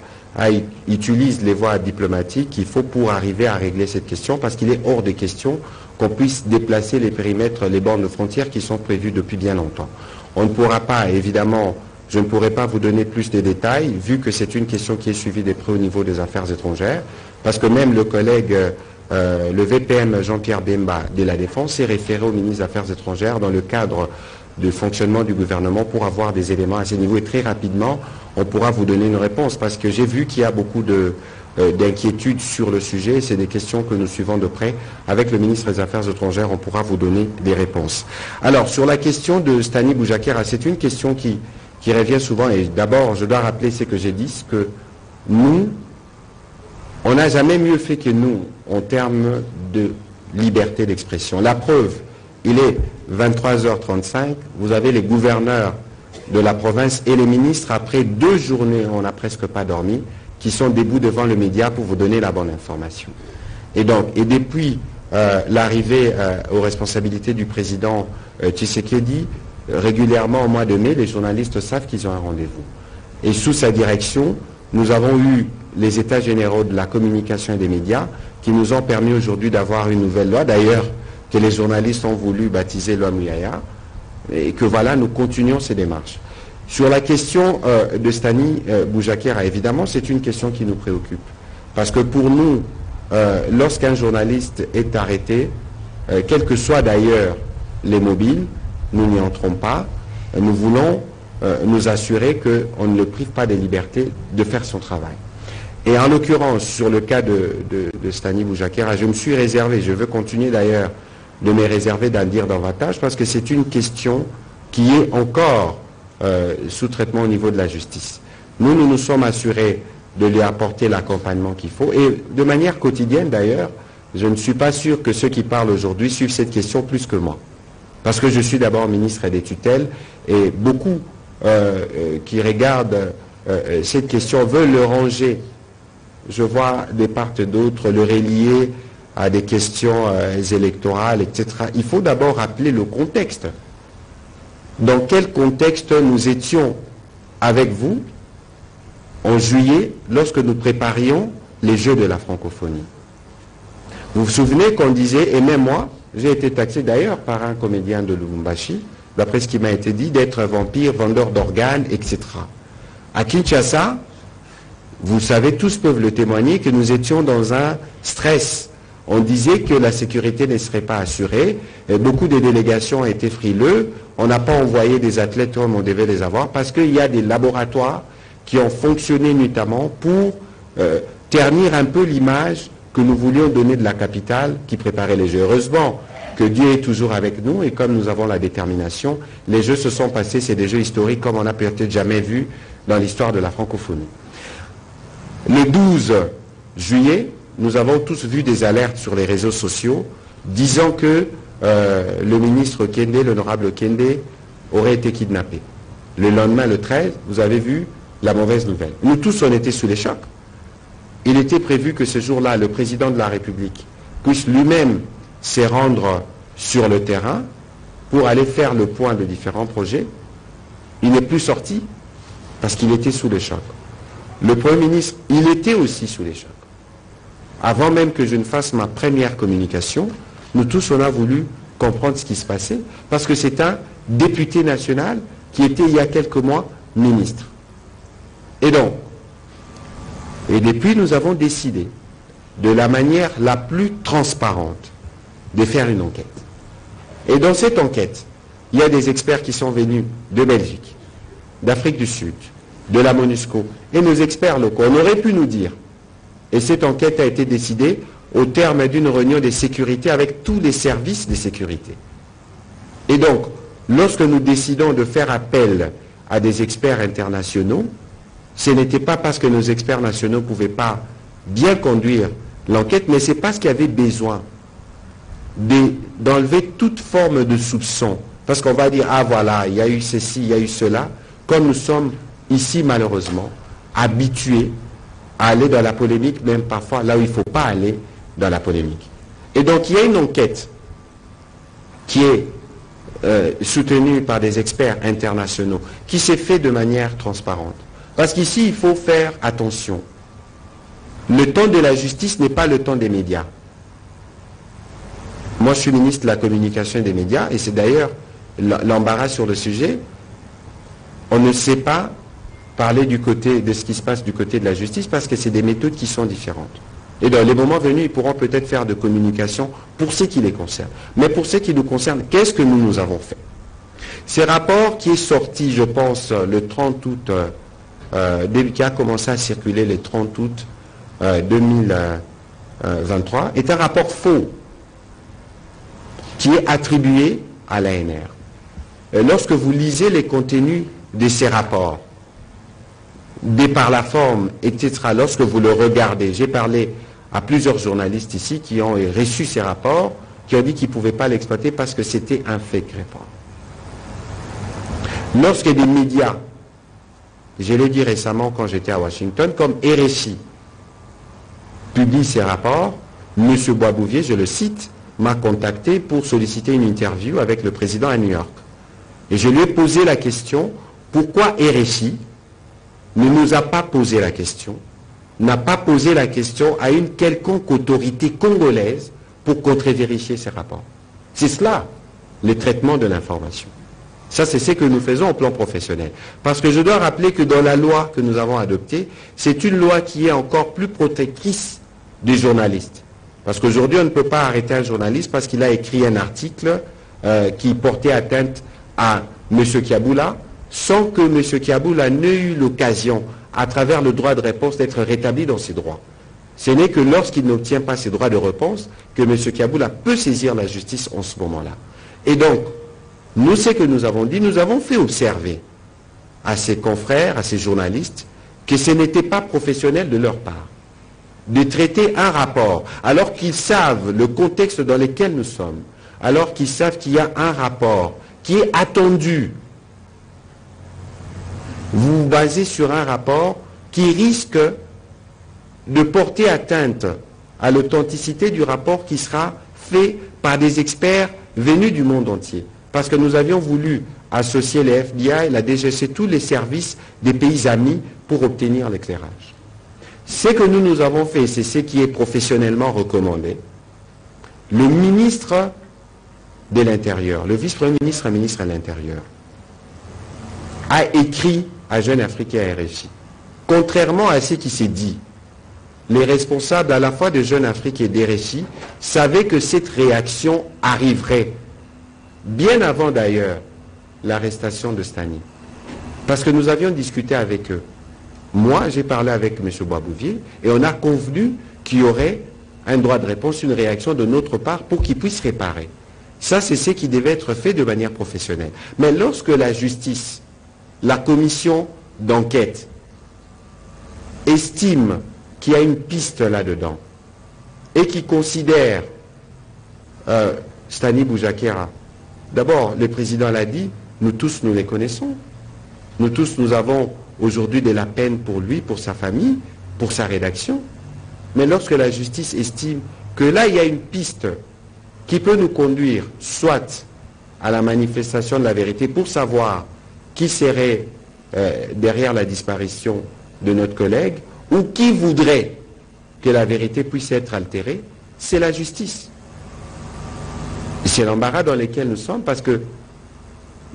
S4: utilise les voies diplomatiques qu'il faut pour arriver à régler cette question, parce qu'il est hors de question qu'on puisse déplacer les périmètres, les bornes de frontières qui sont prévues depuis bien longtemps. On ne pourra pas, évidemment, je ne pourrai pas vous donner plus de détails, vu que c'est une question qui est suivie de près au niveau des Affaires étrangères, parce que même le collègue, le VPM Jean-Pierre Bemba de la Défense s'est référé au ministre des Affaires étrangères dans le cadre du fonctionnement du gouvernement pour avoir des éléments à ce niveau. Et très rapidement, on pourra vous donner une réponse, parce que j'ai vu qu'il y a beaucoup d'inquiétudes sur le sujet. C'est des questions que nous suivons de près. Avec le ministre des Affaires étrangères, on pourra vous donner des réponses. Alors, sur la question de Stani Bouchakera, c'est une question qui revient souvent. Et d'abord, je dois rappeler ce que j'ai dit, c'est que nous, on n'a jamais mieux fait que nous en termes de liberté d'expression. La preuve, il est 23h35, vous avez les gouverneurs de la province et les ministres, après 2 journées, on n'a presque pas dormi, qui sont debout devant le média pour vous donner la bonne information. Et donc, et depuis l'arrivée aux responsabilités du président Tshisekedi, régulièrement au mois de mai, les journalistes savent qu'ils ont un rendez-vous. Et sous sa direction, nous avons eu les états généraux de la communication et des médias qui nous ont permis aujourd'hui d'avoir une nouvelle loi, d'ailleurs, que les journalistes ont voulu baptiser loi Mouyaya, et que voilà, nous continuons ces démarches. Sur la question de Stani Boujakera, évidemment, c'est une question qui nous préoccupe. Parce que pour nous, lorsqu'un journaliste est arrêté, quels que soient d'ailleurs les mobiles, nous n'y entrons pas. Nous voulons nous assurer qu'on ne le prive pas des libertés de faire son travail. Et en l'occurrence, sur le cas de Stani Boujakera, je me suis réservé, je veux continuer d'ailleurs de me réserver d'en dire davantage, parce que c'est une question qui est encore sous traitement au niveau de la justice. Nous nous sommes assurés de lui apporter l'accompagnement qu'il faut, et de manière quotidienne d'ailleurs, je ne suis pas sûr que ceux qui parlent aujourd'hui suivent cette question plus que moi. Parce que je suis d'abord ministre des tutelles, et beaucoup qui regardent cette question veulent le ranger. Je vois de part et d'autre le relier à des questions électorales, etc. Il faut d'abord rappeler le contexte. Dans quel contexte nous étions avec vous en juillet lorsque nous préparions les Jeux de la francophonie? Vous vous souvenez qu'on disait, et même moi, j'ai été taxé d'ailleurs par un comédien de Lubumbashi, d'après ce qui m'a été dit, d'être vampire, vendeur d'organes, etc. À Kinshasa, vous savez, tous peuvent le témoigner, que nous étions dans un stress. On disait que la sécurité ne serait pas assurée, et beaucoup de délégations étaient frileux, on n'a pas envoyé des athlètes comme on devait les avoir, parce qu'il y a des laboratoires qui ont fonctionné notamment pour ternir un peu l'image que nous voulions donner de la capitale qui préparait les Jeux. Heureusement que Dieu est toujours avec nous, et comme nous avons la détermination, les Jeux se sont passés, c'est des Jeux historiques comme on n'a peut-être jamais vu dans l'histoire de la francophonie. Le 12 juillet, nous avons tous vu des alertes sur les réseaux sociaux disant que le ministre Kende, l'honorable Kende, aurait été kidnappé. Le lendemain, le 13, vous avez vu la mauvaise nouvelle. Nous tous, on était sous les chocs. Il était prévu que ce jour-là, le président de la République puisse lui-même se rendre sur le terrain pour aller faire le point de différents projets. Il n'est plus sorti parce qu'il était sous les chocs. Le Premier ministre, il était aussi sous les chocs. Avant même que je ne fasse ma première communication, nous tous, on a voulu comprendre ce qui se passait, parce que c'est un député national qui était il y a quelques mois ministre. Et donc, et depuis, nous avons décidé, de la manière la plus transparente, de faire une enquête. Et dans cette enquête, il y a des experts qui sont venus de Belgique, d'Afrique du Sud, de la MONUSCO, et nos experts locaux. On aurait pu nous dire, et cette enquête a été décidée au terme d'une réunion de sécurité avec tous les services de sécurité. Et donc, lorsque nous décidons de faire appel à des experts internationaux, ce n'était pas parce que nos experts nationaux ne pouvaient pas bien conduire l'enquête, mais c'est parce qu'il y avait besoin d'enlever toute forme de soupçon. Parce qu'on va dire, ah voilà, il y a eu ceci, il y a eu cela, comme nous sommes ici malheureusement habitués à aller dans la polémique, même parfois là où il ne faut pas aller dans la polémique. Et donc il y a une enquête qui est soutenue par des experts internationaux, qui s'est faite de manière transparente. Parce qu'ici, il faut faire attention. Le temps de la justice n'est pas le temps des médias. Moi, je suis ministre de la communication et des médias, et c'est d'ailleurs l'embarras sur le sujet. On ne sait pas parler du côté de ce qui se passe du côté de la justice, parce que c'est des méthodes qui sont différentes. Et dans les moments venus, ils pourront peut-être faire de communication pour ce qui les concerne. Mais pour ce qui nous concerne, qu'est-ce que nous avons fait? Ce rapport qui est sorti, je pense, le 30 août, qui a commencé à circuler le 30 août 2023, est un rapport faux qui est attribué à l'ANR. Lorsque vous lisez les contenus de ces rapports, de par la forme, etc., lorsque vous le regardez, j'ai parlé à plusieurs journalistes ici qui ont reçu ces rapports, qui ont dit qu'ils ne pouvaient pas l'exploiter parce que c'était un fake report. Lorsque des médias, je l'ai dit récemment quand j'étais à Washington, comme RFI, publient ces rapports, M. Boisbouvier, je le cite, m'a contacté pour solliciter une interview avec le président à New York. Et je lui ai posé la question, pourquoi RFI ne nous a pas posé la question, n'a pas posé la question à une quelconque autorité congolaise pour contre-vérifier ces rapports. C'est cela, le traitement de l'information. Ça, c'est ce que nous faisons au plan professionnel. Parce que je dois rappeler que dans la loi que nous avons adoptée, c'est une loi qui est encore plus protectrice des journalistes. Parce qu'aujourd'hui, on ne peut pas arrêter un journaliste parce qu'il a écrit un article qui portait atteinte à M. Kiaboula, sans que M. Kiaboula n'ait eu l'occasion, à travers le droit de réponse, d'être rétabli dans ses droits. Ce n'est que lorsqu'il n'obtient pas ses droits de réponse que M. Kiaboula peut saisir la justice en ce moment-là. Et donc, nous, ce que nous avons dit, nous avons fait observer à ses confrères, à ses journalistes, que ce n'était pas professionnel de leur part de traiter un rapport, alors qu'ils savent le contexte dans lequel nous sommes, alors qu'ils savent qu'il y a un rapport qui est attendu. Vous vous basez sur un rapport qui risque de porter atteinte à l'authenticité du rapport qui sera fait par des experts venus du monde entier. Parce que nous avions voulu associer les FBI, la DGC, tous les services des pays amis pour obtenir l'éclairage. Ce que nous avons fait, c'est ce qui est professionnellement recommandé. Le ministre de l'Intérieur, le vice-premier ministre et ministre de l'Intérieur, a écrit à Jeune Afrique et à RFI. Contrairement à ce qui s'est dit, les responsables à la fois de Jeune Afrique et d'RFI savaient que cette réaction arriverait bien avant d'ailleurs l'arrestation de Stani. Parce que nous avions discuté avec eux. Moi, j'ai parlé avec M. Boisbouvier et on a convenu qu'il y aurait un droit de réponse, une réaction de notre part pour qu'ils puissent réparer. Ça, c'est ce qui devait être fait de manière professionnelle. Mais lorsque la justice, la commission d'enquête, estime qu'il y a une piste là-dedans et qui considère Stani Boujakera, d'abord, le président l'a dit, nous tous, nous les connaissons. Nous tous, nous avons aujourd'hui de la peine pour lui, pour sa famille, pour sa rédaction. Mais lorsque la justice estime que là, il y a une piste qui peut nous conduire soit à la manifestation de la vérité pour savoir qui serait derrière la disparition de notre collègue ou qui voudrait que la vérité puisse être altérée, c'est la justice. C'est l'embarras dans lequel nous sommes parce que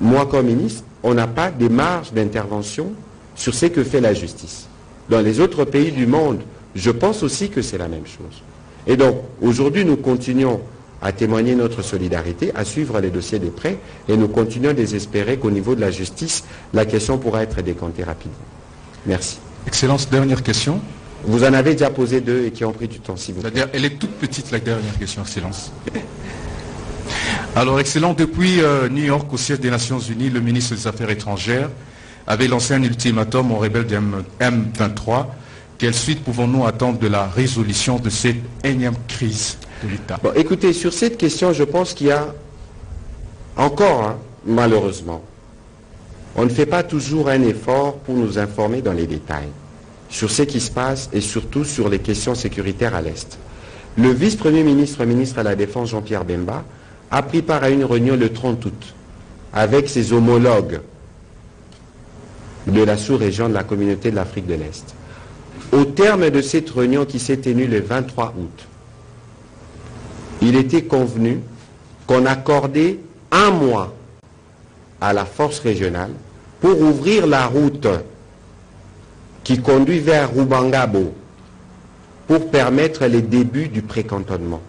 S4: moi, comme ministre, on n'a pas de marge d'intervention sur ce que fait la justice. Dans les autres pays du monde, je pense aussi que c'est la même chose. Et donc, aujourd'hui, nous continuons à témoigner notre solidarité, à suivre les dossiers de près, et nous continuons à désespérer qu'au niveau de la justice, la question pourra être décantée rapidement. Merci.
S10: Excellence, dernière question.
S4: Vous en avez déjà posé deux et qui ont pris du temps, si vous plaît.
S10: Elle est toute petite, la dernière question, Excellence. Alors, Excellence, depuis New York, au siège des Nations Unies, le ministre des Affaires étrangères avait lancé un ultimatum aux rebelles du M23. Quelle suite pouvons-nous attendre de la résolution de cette énième crise de l'État?
S4: Bon, écoutez, sur cette question, je pense qu'il y a encore, malheureusement, on ne fait pas toujours un effort pour nous informer dans les détails sur ce qui se passe et surtout sur les questions sécuritaires à l'Est. Le vice-premier ministre, ministre à la Défense, Jean-Pierre Bemba, a pris part à une réunion le 30 août avec ses homologues de la sous-région de la communauté de l'Afrique de l'Est. Au terme de cette réunion qui s'est tenue le 23 août, il était convenu qu'on accordait un mois à la force régionale pour ouvrir la route qui conduit vers Rubangabo pour permettre les débuts du précantonnement.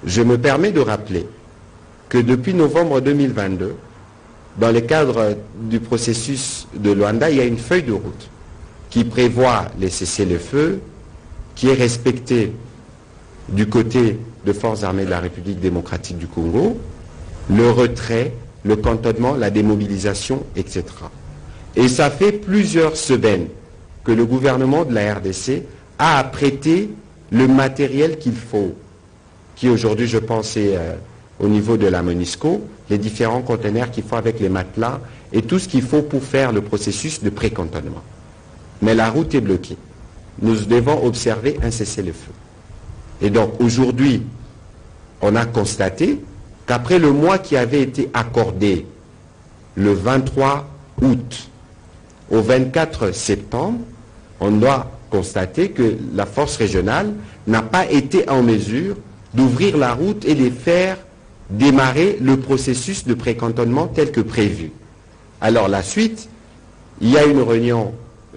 S4: Je me permets de rappeler que depuis novembre 2022, dans le cadre du processus de Luanda, il y a une feuille de route qui prévoit les cessez-le-feu, qui est respectée du côté des forces armées de la République démocratique du Congo, le retrait, le cantonnement, la démobilisation, etc. Et ça fait plusieurs semaines que le gouvernement de la RDC a apprêté le matériel qu'il faut, qui aujourd'hui, je pense, est au niveau de la MONUSCO, les différents conteneurs qu'il faut avec les matelas et tout ce qu'il faut pour faire le processus de pré-cantonnement. Mais la route est bloquée. Nous devons observer un cessez-le-feu. Et donc aujourd'hui, on a constaté qu'après le mois qui avait été accordé le 23 août au 24 septembre, on doit constater que la force régionale n'a pas été en mesure d'ouvrir la route et de faire démarrer le processus de pré-cantonnement tel que prévu. Alors la suite, il y a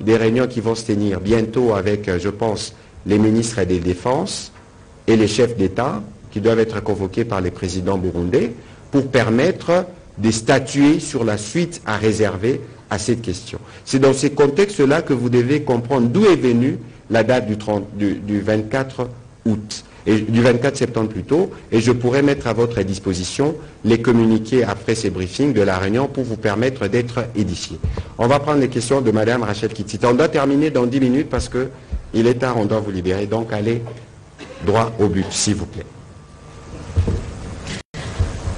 S4: des réunions qui vont se tenir bientôt avec, je pense, les ministres des Défenses et les chefs d'État qui doivent être convoqués par les présidents burundais pour permettre de statuer sur la suite à réserver à cette question. C'est dans ces contextes-là que vous devez comprendre d'où est venue la date du 24 août, et du 24 septembre plutôt, et je pourrais mettre à votre disposition les communiqués après ces briefings de la réunion pour vous permettre d'être édifiés. On va prendre les questions de Madame Rachel Kitita. On doit terminer dans 10 minutes parce qu'il est tard, on doit vous libérer, donc allez droit au but, s'il vous plaît.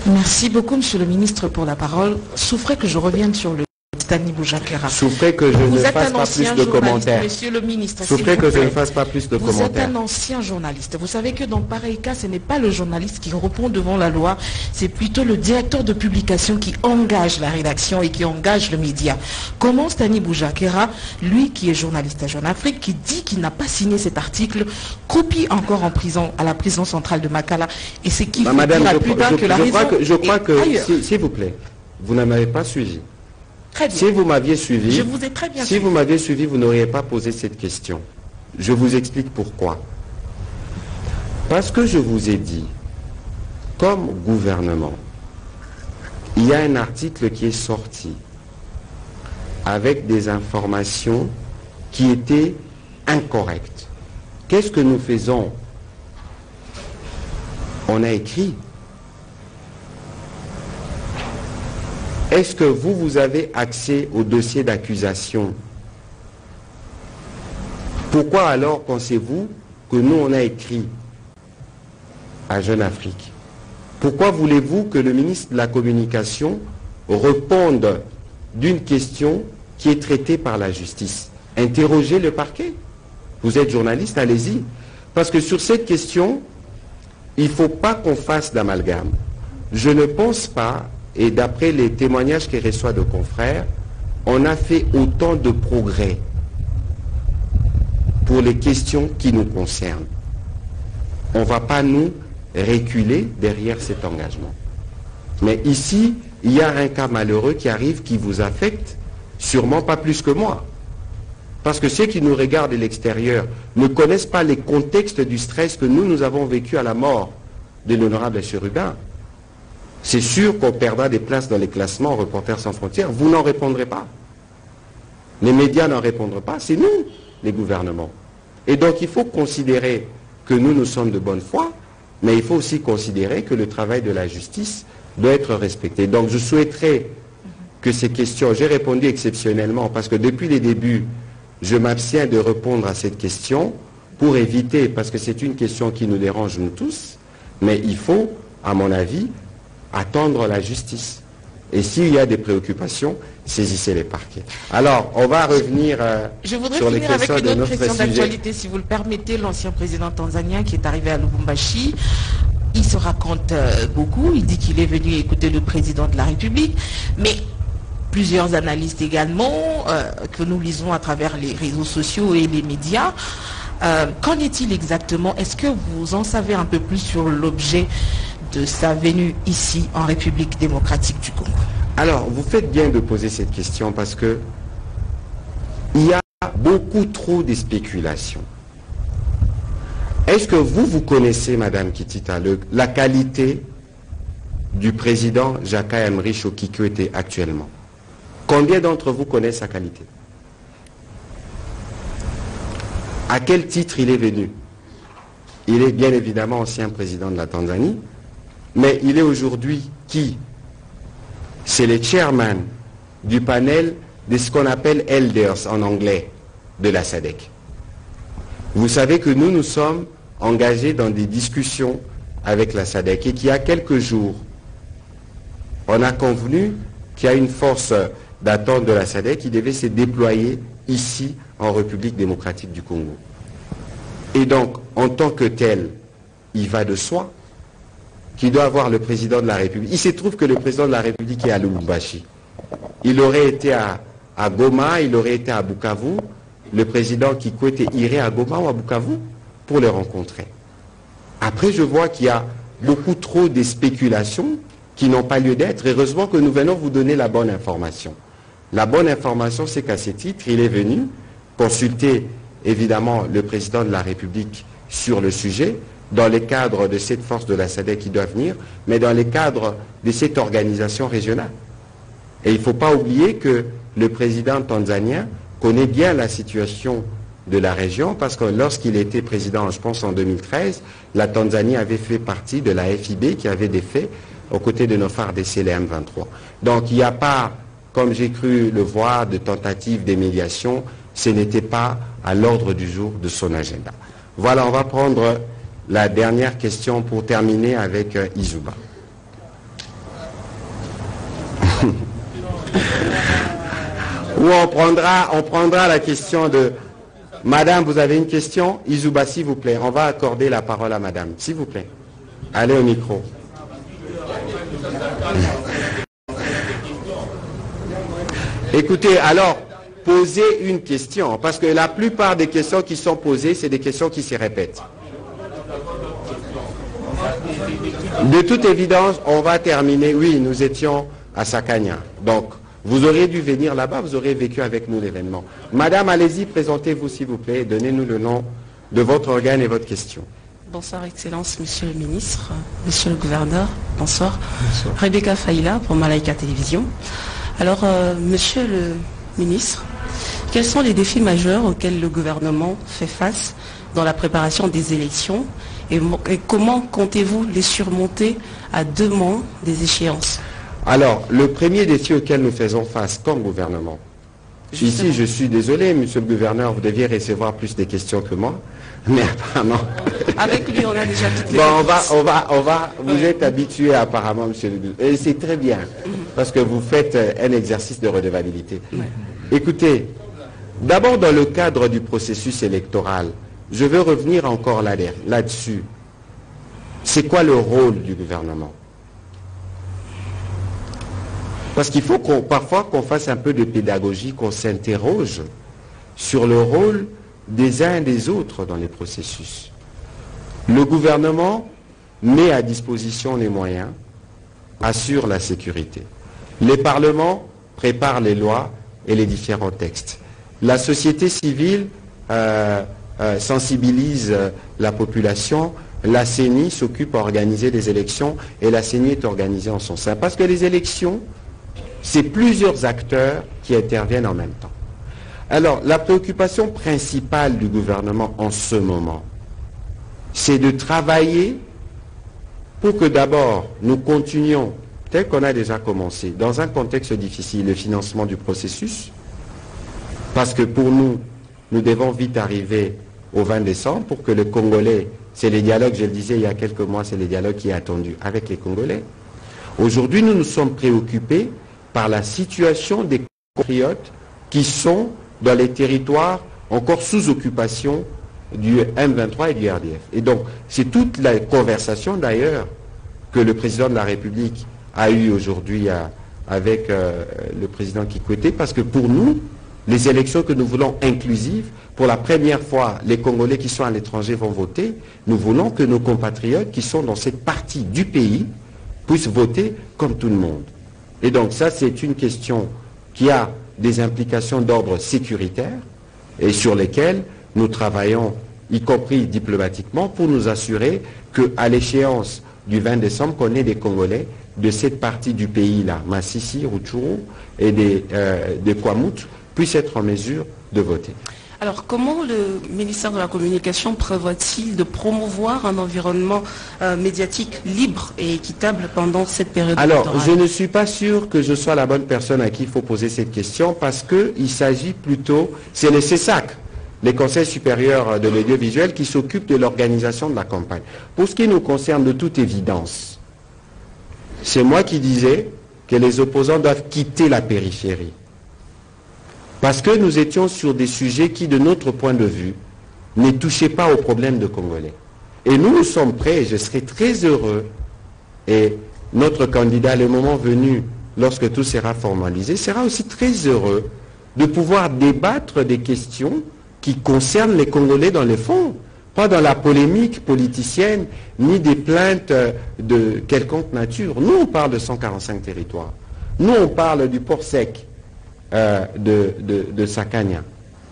S8: Merci beaucoup, Monsieur le Ministre, pour la parole. Souffrez que je revienne sur le Stani Boujakera.
S4: Souffrez que je ne fasse pas plus de commentaires.
S8: Monsieur le ministre,
S4: souffrez que je ne fasse pas plus de commentaires.
S8: Vous êtes un ancien journaliste. Vous savez que dans pareil cas, ce n'est pas le journaliste qui répond devant la loi, c'est plutôt le directeur de publication qui engage la rédaction et qui engage le média. Comment Stani Boujakera, lui qui est journaliste à Jeune Afrique, qui dit qu'il n'a pas signé cet article, copie encore en prison, à la prison centrale de Makala, et c'est qui
S4: Madame, je crois que,
S8: s'il
S4: vous plaît, vous n'en avez pas suivi.
S8: Très bien.
S4: Si vous m'aviez suivi,
S8: je vous ai très bien
S4: vous m'aviez suivi, vous n'auriez pas posé cette question. Je vous explique pourquoi. Parce que je vous ai dit, comme gouvernement, il y a un article qui est sorti avec des informations qui étaient incorrectes. Qu'est-ce que nous faisons? On a écrit. Est-ce que vous avez accès au dossier d'accusation? Pourquoi alors pensez-vous que nous on a écrit à Jeune Afrique? Pourquoi voulez-vous que le ministre de la Communication réponde d'une question qui est traitée par la justice? Interrogez le parquet. Vous êtes journaliste, allez-y. Parce que sur cette question, il ne faut pas qu'on fasse d'amalgame. Je ne pense pas. Et d'après les témoignages qu'il reçoit de confrères, on a fait autant de progrès pour les questions qui nous concernent. On ne va pas nous reculer derrière cet engagement. Mais ici, il y a un cas malheureux qui arrive, qui vous affecte, sûrement pas plus que moi. Parce que ceux qui nous regardent de l'extérieur ne connaissent pas les contextes du stress que nous avons vécu à la mort de l'honorable Chérubin. C'est sûr qu'on perdra des places dans les classements Reporters sans frontières. Vous n'en répondrez pas. Les médias n'en répondront pas. C'est nous, les gouvernements. Et donc il faut considérer que nous sommes de bonne foi, mais il faut aussi considérer que le travail de la justice doit être respecté. Donc je souhaiterais que ces questions, j'ai répondu exceptionnellement, parce que depuis les débuts, je m'abstiens de répondre à cette question pour éviter, parce que c'est une question qui nous dérange nous tous, mais il faut, à mon avis, attendre la justice. Et s'il y a des préoccupations, saisissez les parquets. Alors, on va revenir sur les questions de notre sujet. Je voudrais finir avec une autre question d'actualité, si vous le permettez. L'ancien président tanzanien qui est arrivé à Lubumbashi, il se raconte beaucoup, il dit qu'il est venu écouter le président de la République, mais plusieurs analystes également, que nous lisons à travers les réseaux sociaux et les médias, qu'en est-il exactement? Est-ce que vous en savez un peu plus sur l'objet de sa venue ici en République démocratique du Congo? Alors, vous faites bien de poser cette question parce que il y a beaucoup trop de spéculations. Est-ce que vous connaissez, Madame Kitita, la qualité du président Jaka-Emri Kikwete actuellement? Combien d'entre vous connaissent sa qualité? À quel titre il est venu? Il est bien évidemment ancien président de la Tanzanie, mais il est aujourd'hui qui? C'est le chairman du panel de ce qu'on appelle elders en anglais de la SADC. Vous savez que nous sommes engagés dans des discussions avec la SADC et qu'il y a quelques jours, on a convenu qu'il y a une force d'attente de la SADC qui devait se déployer ici en République démocratique du Congo. Et donc, en tant que tel, il va de soi qu'il doit avoir le président de la République. Il se trouve que le président de la République est à Lubumbashi. Il aurait été à Goma, il aurait été à Bukavu. Le président Kikwete irait à Goma ou à Bukavu pour le rencontrer. Après, je vois qu'il y a beaucoup trop de spéculations qui n'ont pas lieu d'être. Heureusement que nous venons vous donner la bonne information. La bonne information, c'est qu'à ce titre, il est venu consulter évidemment le président de la République sur le sujet, dans le cadre de cette force de la SADC qui doit venir, mais dans le cadre de cette organisation régionale. Et il ne faut pas oublier que le président tanzanien connaît bien la situation de la région, parce que lorsqu'il était président, je pense en 2013, la Tanzanie avait fait partie de la FIB qui avait des faits aux côtés de nos phares des CLM23. Donc il n'y a pas, comme j'ai cru le voir, de tentative de médiation, ce n'était pas à l'ordre du jour de son agenda. Voilà, on va prendre la dernière question pour terminer avec Izuba. Ou on prendra la question de... Madame, vous avez une question? Izuba, s'il vous plaît. On va accorder la parole à madame. S'il vous plaît. Allez au micro. Écoutez, alors, posez une question. Parce que la plupart des questions qui sont posées, c'est des questions qui se répètent. De toute évidence, on va terminer. Oui, nous étions à Sakanya. Donc, vous auriez dû venir là-bas, vous auriez vécu avec nous l'événement. Madame, allez-y, présentez-vous s'il vous plaît, donnez-nous le nom de votre organe et votre question.
S8: Bonsoir, Excellence, Monsieur le Ministre, Monsieur le Gouverneur, bonsoir. Bonsoir. Rebecca Faïla pour Malaika Télévision. Alors, Monsieur le Ministre, quels sont les défis majeurs auxquels le gouvernement fait face dans la préparation des élections et comment comptez-vous les surmonter à 2 mois des échéances?
S4: Alors, le premier défi auquel nous faisons face comme gouvernement, ici je suis désolé, monsieur le gouverneur, vous deviez recevoir plus de questions que moi, mais apparemment...
S8: Avec lui, on a déjà toutes les
S4: vous êtes habitué apparemment, monsieur le gouverneur, et c'est très bien, parce que vous faites un exercice de redevabilité. Écoutez, d'abord dans le cadre du processus électoral, je veux revenir encore là-dessus. C'est quoi le rôle du gouvernement? Parce qu'il faut parfois qu'on fasse un peu de pédagogie, qu'on s'interroge sur le rôle des uns et des autres dans les processus. Le gouvernement met à disposition les moyens, assure la sécurité. Les parlements préparent les lois et les différents textes. La société civile sensibilise la population. La CENI s'occupe à organiser des élections et la CENI est organisée en son sein. Parce que les élections, c'est plusieurs acteurs qui interviennent en même temps. Alors, la préoccupation principale du gouvernement en ce moment, c'est de travailler pour que d'abord nous continuions, tel qu'on a déjà commencé, dans un contexte difficile, le financement du processus, parce que pour nous, nous devons vite arriver au 20 décembre pour que les Congolais, c'est les dialogues, je le disais il y a quelques mois, c'est les dialogues qui est attendu avec les Congolais. Aujourd'hui, nous nous sommes préoccupés par la situation des compatriotes qui sont dans les territoires encore sous occupation du M23 et du RDF. Et donc, c'est toute la conversation d'ailleurs que le président de la République a eue aujourd'hui avec le président Kikwete, parce que pour nous, les élections que nous voulons inclusives, pour la première fois, les Congolais qui sont à l'étranger vont voter. Nous voulons que nos compatriotes qui sont dans cette partie du pays puissent voter comme tout le monde. Et donc ça, c'est une question qui a des implications d'ordre sécuritaire et sur lesquelles nous travaillons, y compris diplomatiquement, pour nous assurer qu'à l'échéance du 20 décembre, qu'on ait des Congolais de cette partie du pays-là, Massissi, Rutshuru et des Kwamouth, puissent être en mesure de voter.
S8: Alors, comment le ministère de la Communication prévoit-il de promouvoir un environnement médiatique libre et équitable pendant cette période électorale?
S4: Alors, je ne suis pas sûr que je sois la bonne personne à qui il faut poser cette question, parce qu'il s'agit plutôt, c'est le CESAC, les conseils supérieurs de l'audiovisuel, qui s'occupent de l'organisation de la campagne. Pour ce qui nous concerne, de toute évidence, c'est moi qui disais que les opposants doivent quitter la périphérie. Parce que nous étions sur des sujets qui, de notre point de vue, ne touchaient pas aux problèmes de Congolais. Et nous sommes prêts, et je serai très heureux, et notre candidat, le moment venu, lorsque tout sera formalisé, sera aussi très heureux de pouvoir débattre des questions qui concernent les Congolais dans le fond, pas dans la polémique politicienne, ni des plaintes de quelconque nature. Nous, on parle de 145 territoires. Nous, on parle du port sec de Sakania.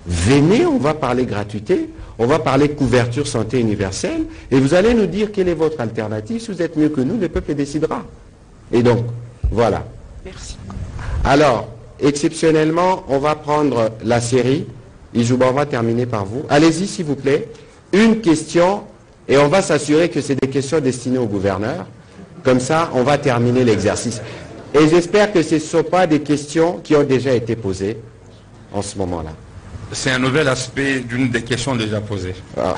S4: Venez, on va parler gratuité, on va parler couverture santé universelle, et vous allez nous dire quelle est votre alternative. Si vous êtes mieux que nous, le peuple décidera. Et donc, voilà.
S8: Merci.
S4: Alors, exceptionnellement, on va prendre la série. Ijouba, on va terminer par vous. Allez-y, s'il vous plaît. Une question, et on va s'assurer que c'est des questions destinées au gouverneur. Comme ça, on va terminer l'exercice. Et j'espère que ce ne sont pas des questions qui ont déjà été posées en ce moment-là.
S10: C'est un nouvel aspect d'une des questions déjà posées.
S4: Ah.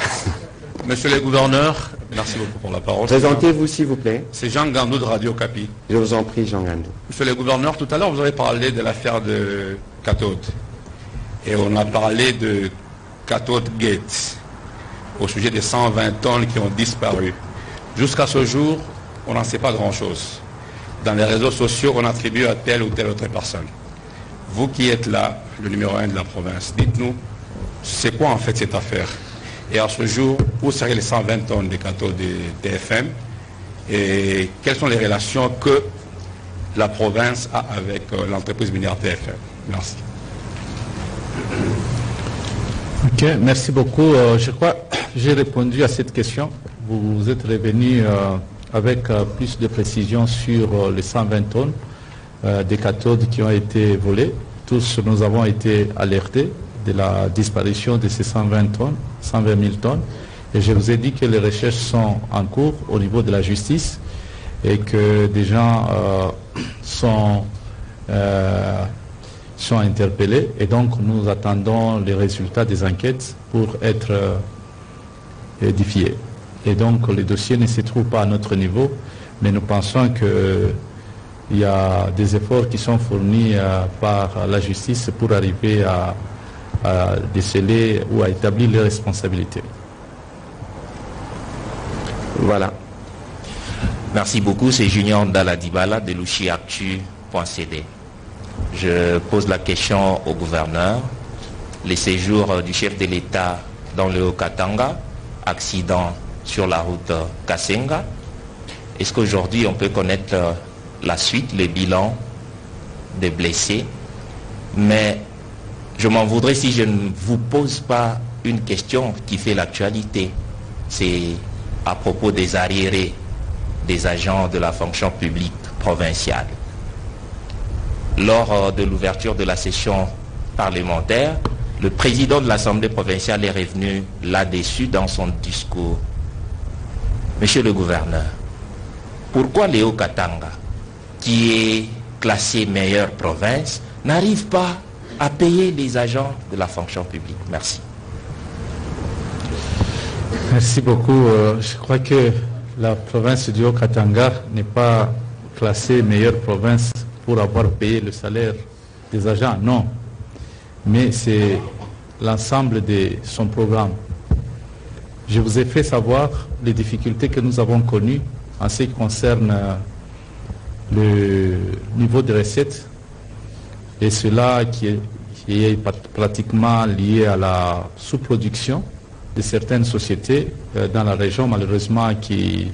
S10: Monsieur le gouverneur, merci beaucoup pour la parole.
S4: Présentez-vous, s'il vous plaît.
S10: C'est Jean Gandou de Radio Capi.
S4: Je vous en prie, Jean Gandou.
S10: Monsieur le gouverneur, tout à l'heure, vous avez parlé de l'affaire de Cathode. Et on a parlé de Cathode Gate, au sujet des 120 tonnes qui ont disparu. Jusqu'à ce jour, on n'en sait pas grand-chose. Dans les réseaux sociaux, on attribue à telle ou telle autre personne. Vous qui êtes là, le numéro 1 de la province, dites-nous, c'est quoi en fait cette affaire? Et à ce jour, où seraient les 120 tonnes de cathodes de TFM? Et quelles sont les relations que la province a avec l'entreprise minière TFM? Merci.
S5: Ok, merci beaucoup. Je crois que j'ai répondu à cette question. Vous êtes revenu avec plus de précision sur les 120 tonnes des cathodes qui ont été volées. Tous, nous avons été alertés de la disparition de ces 120 tonnes, 120 000 tonnes. Et je vous ai dit que les recherches sont en cours au niveau de la justice et que des gens sont interpellés. Et donc, nous attendons les résultats des enquêtes pour être édifiés. Et donc, les dossiers ne se trouvent pas à notre niveau, mais nous pensons qu'il y a des efforts qui sont fournis par la justice pour arriver à déceler ou à établir les responsabilités.
S4: Voilà.
S11: Merci beaucoup, c'est Junior Ndaladibala de louchiactu.cd. Je pose la question au gouverneur. Les séjours du chef de l'État dans le Haut-Katanga, accident sur la route Kasenga. Est-ce qu'aujourd'hui on peut connaître la suite, le bilan des blessés? Mais je m'en voudrais si je ne vous pose pas une question qui fait l'actualité. C'est à propos des arriérés des agents de la fonction publique provinciale. Lors de l'ouverture de la session parlementaire, le président de l'Assemblée provinciale est revenu là-dessus dans son discours. Monsieur le gouverneur, pourquoi le Haut-Katanga, qui est classé meilleure province, n'arrive pas à payer les agents de la fonction publique? Merci.
S5: Merci beaucoup. Je crois que la province du Haut-Katanga n'est pas classée meilleure province pour avoir payé le salaire des agents, non. Mais c'est l'ensemble de son programme. Je vous ai fait savoir les difficultés que nous avons connues en ce qui concerne le niveau de recettes, et cela qui est pratiquement lié à la sous-production de certaines sociétés dans la région, malheureusement, qui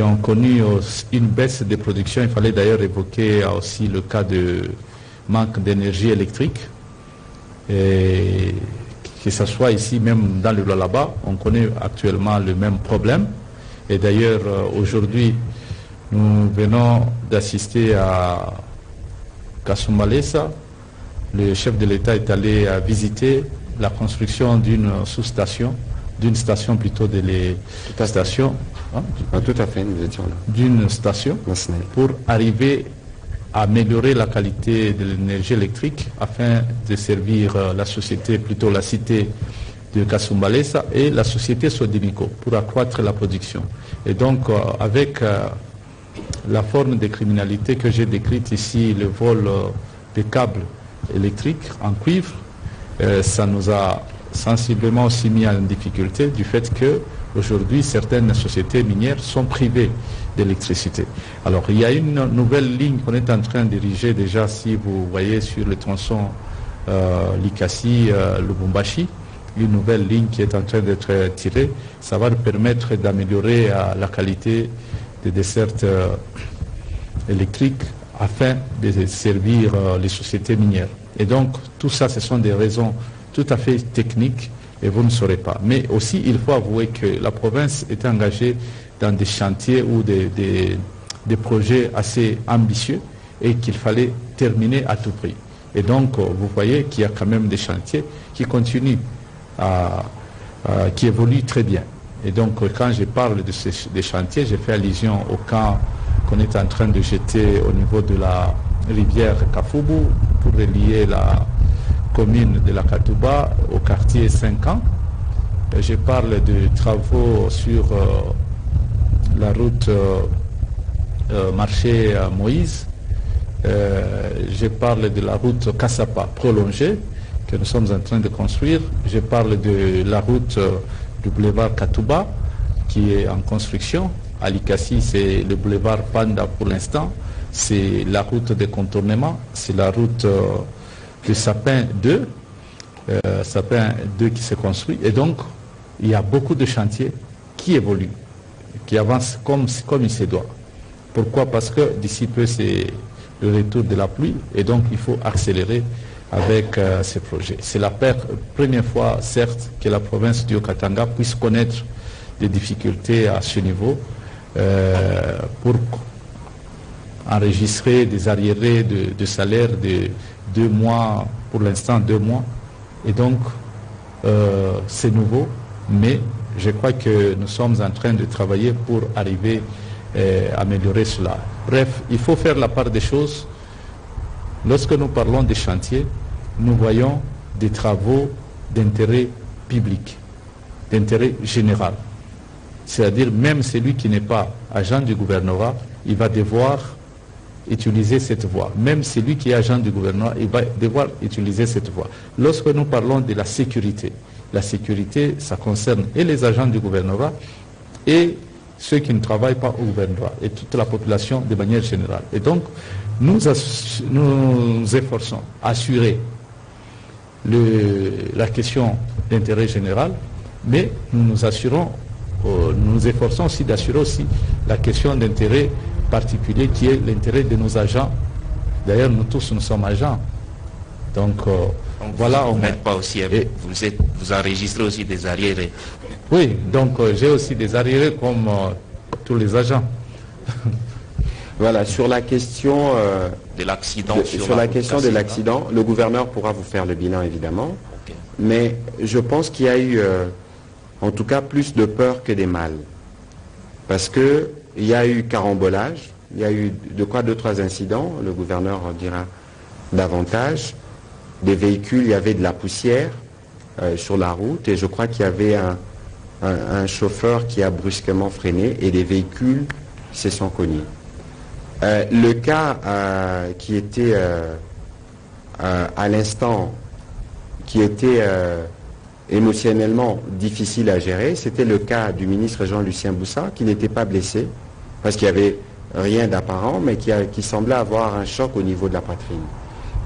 S5: ont connu une baisse de production. Il fallait d'ailleurs évoquer aussi le cas de manque d'énergie électrique. Et que ce soit ici, même dans le Lualaba, on connaît actuellement le même problème. Et d'ailleurs, aujourd'hui, nous venons d'assister à Kasumbalesa. Le chef de l'État est allé visiter la construction d'une sous-station, d'une station plutôt de station. Hein?
S4: Tout à fait, nous étions là.
S5: D'une station pour arriver à améliorer la qualité de l'énergie électrique afin de servir la société, plutôt la cité de Kasumbalesa et la société Sodinico pour accroître la production. Et donc, avec la forme de criminalité que j'ai décrite ici, le vol des câbles électrique en cuivre, ça nous a sensiblement aussi mis en difficulté du fait que aujourd'hui certaines sociétés minières sont privées d'électricité. Alors il y a une nouvelle ligne qu'on est en train d'ériger déjà, si vous voyez sur le tronçon Likasi-Lubumbashi, une nouvelle ligne qui est en train d'être tirée. Ça va nous permettre d'améliorer la qualité des dessertes électriques afin de servir les sociétés minières. Et donc tout ça, ce sont des raisons tout à fait techniques et vous ne saurez pas. Mais aussi, il faut avouer que la province est engagée dans des chantiers ou des projets assez ambitieux et qu'il fallait terminer à tout prix. Et donc, vous voyez qu'il y a quand même des chantiers qui continuent, qui évoluent très bien. Et donc, quand je parle des chantiers, j'ai fait allusion au camp qu'on est en train de jeter au niveau de la rivière Kafubu pour relier la commune de la Katouba au quartier 5 ans. Je parle de travaux sur la route marché Moïse. Je parle de la route Kassapa prolongée que nous sommes en train de construire. Je parle de la route du boulevard Katouba qui est en construction. À Likasi, c'est le boulevard Panda pour l'instant. C'est la route de contournement. C'est la route de Sapin 2. Sapin 2 qui se construit. Et donc, il y a beaucoup de chantiers qui évoluent, qui avancent comme il se doit. Pourquoi? Parce que d'ici peu, c'est le retour de la pluie et donc il faut accélérer avec ces projets. C'est la première fois, certes, que la province du Haut-Katanga puisse connaître des difficultés à ce niveau pour enregistrer des arriérés de salaire de 2 mois, pour l'instant 2 mois. Et donc, c'est nouveau, mais je crois que nous sommes en train de travailler pour arriver à améliorer cela. Bref, il faut faire la part des choses. Lorsque nous parlons des chantiers, nous voyons des travaux d'intérêt public, d'intérêt général. C'est-à-dire même celui qui n'est pas agent du gouvernorat, il va devoir utiliser cette voie. Même celui qui est agent du gouvernorat, il va devoir utiliser cette voie. Lorsque nous parlons de la sécurité, ça concerne et les agents du gouvernorat et ceux qui ne travaillent pas au gouvernorat et toute la population de manière générale. Et donc, nous efforçons à assurer la question d'intérêt général, mais nous efforçons aussi d'assurer aussi la question d'intérêt particulier qui est l'intérêt de nos agents. D'ailleurs, nous tous, nous sommes agents. Donc voilà.
S11: Vous n'êtes pas aussi, vous enregistrez aussi des arriérés.
S5: Oui, donc j'ai aussi des arriérés comme tous les agents.
S4: Voilà, sur la question
S11: de l'accident.
S4: Sur la question de l'accident, le gouverneur pourra vous faire le bilan évidemment. Okay. Mais je pense qu'il y a eu, en tout cas, plus de peur que des mal. Parce qu'il y a eu carambolage, il y a eu 2-3 incidents, le gouverneur en dira davantage. Des véhicules, il y avait de la poussière sur la route et je crois qu'il y avait un chauffeur qui a brusquement freiné et des véhicules se sont cognés. Le cas qui était à l'instant, qui était émotionnellement difficile à gérer, c'était le cas du ministre Jean-Lucien Boussa, qui n'était pas blessé, parce qu'il n'y avait rien d'apparent, mais qui semblait avoir un choc au niveau de la poitrine.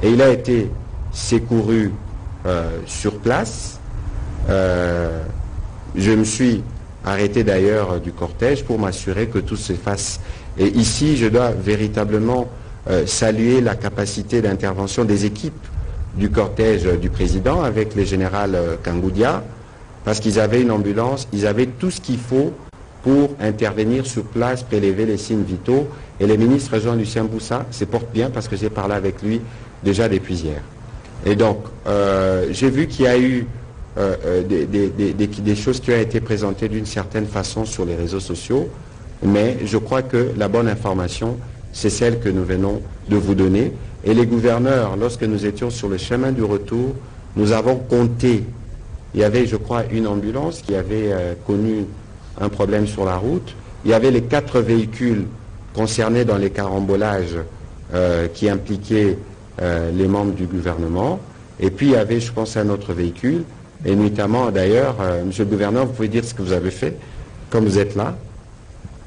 S4: Et il a été secouru sur place. Je me suis arrêté d'ailleurs du cortège pour m'assurer que tout se fasse. Et ici, je dois véritablement saluer la capacité d'intervention des équipes du cortège du président avec le général Kangoudia, parce qu'ils avaient une ambulance, ils avaient tout ce qu'il faut pour intervenir sur place, prélever les signes vitaux. Et le ministre Jean-Lucien Boussa se porte bien parce que j'ai parlé avec lui déjà depuis hier. Et donc, j'ai vu qu'il y a eu des choses qui ont été présentées d'une certaine façon sur les réseaux sociaux, mais je crois que la bonne information, c'est celle que nous venons de vous donner. Et les gouverneurs, lorsque nous étions sur le chemin du retour, nous avons compté. Il y avait, je crois, une ambulance qui avait connu un problème sur la route. Il y avait les 4 véhicules concernés dans les carambolages qui impliquaient les membres du gouvernement. Et puis il y avait, je pense, un autre véhicule. Et notamment, d'ailleurs, monsieur le gouverneur, vous pouvez dire ce que vous avez fait, comme vous êtes là.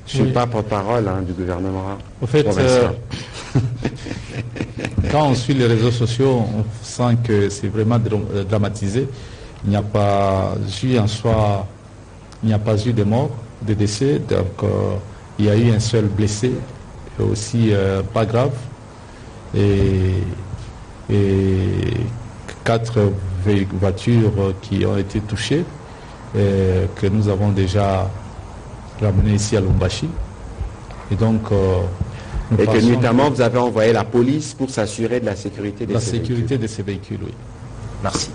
S4: Je ne suis pas porte-parole du gouvernement.
S5: Au fait, quand on suit les réseaux sociaux, on sent que c'est vraiment dramatisé. Il n'y a pas eu en soi, il n'y a pas eu de mort, de décès. Donc, il y a eu un seul blessé, aussi pas grave. Et 4 voitures qui ont été touchées, que nous avons déjà ramenées ici à Lubumbashi. Et donc,
S4: et que notamment vous avez envoyé la police pour s'assurer de la sécurité de
S5: ces véhicules, oui.
S4: Merci.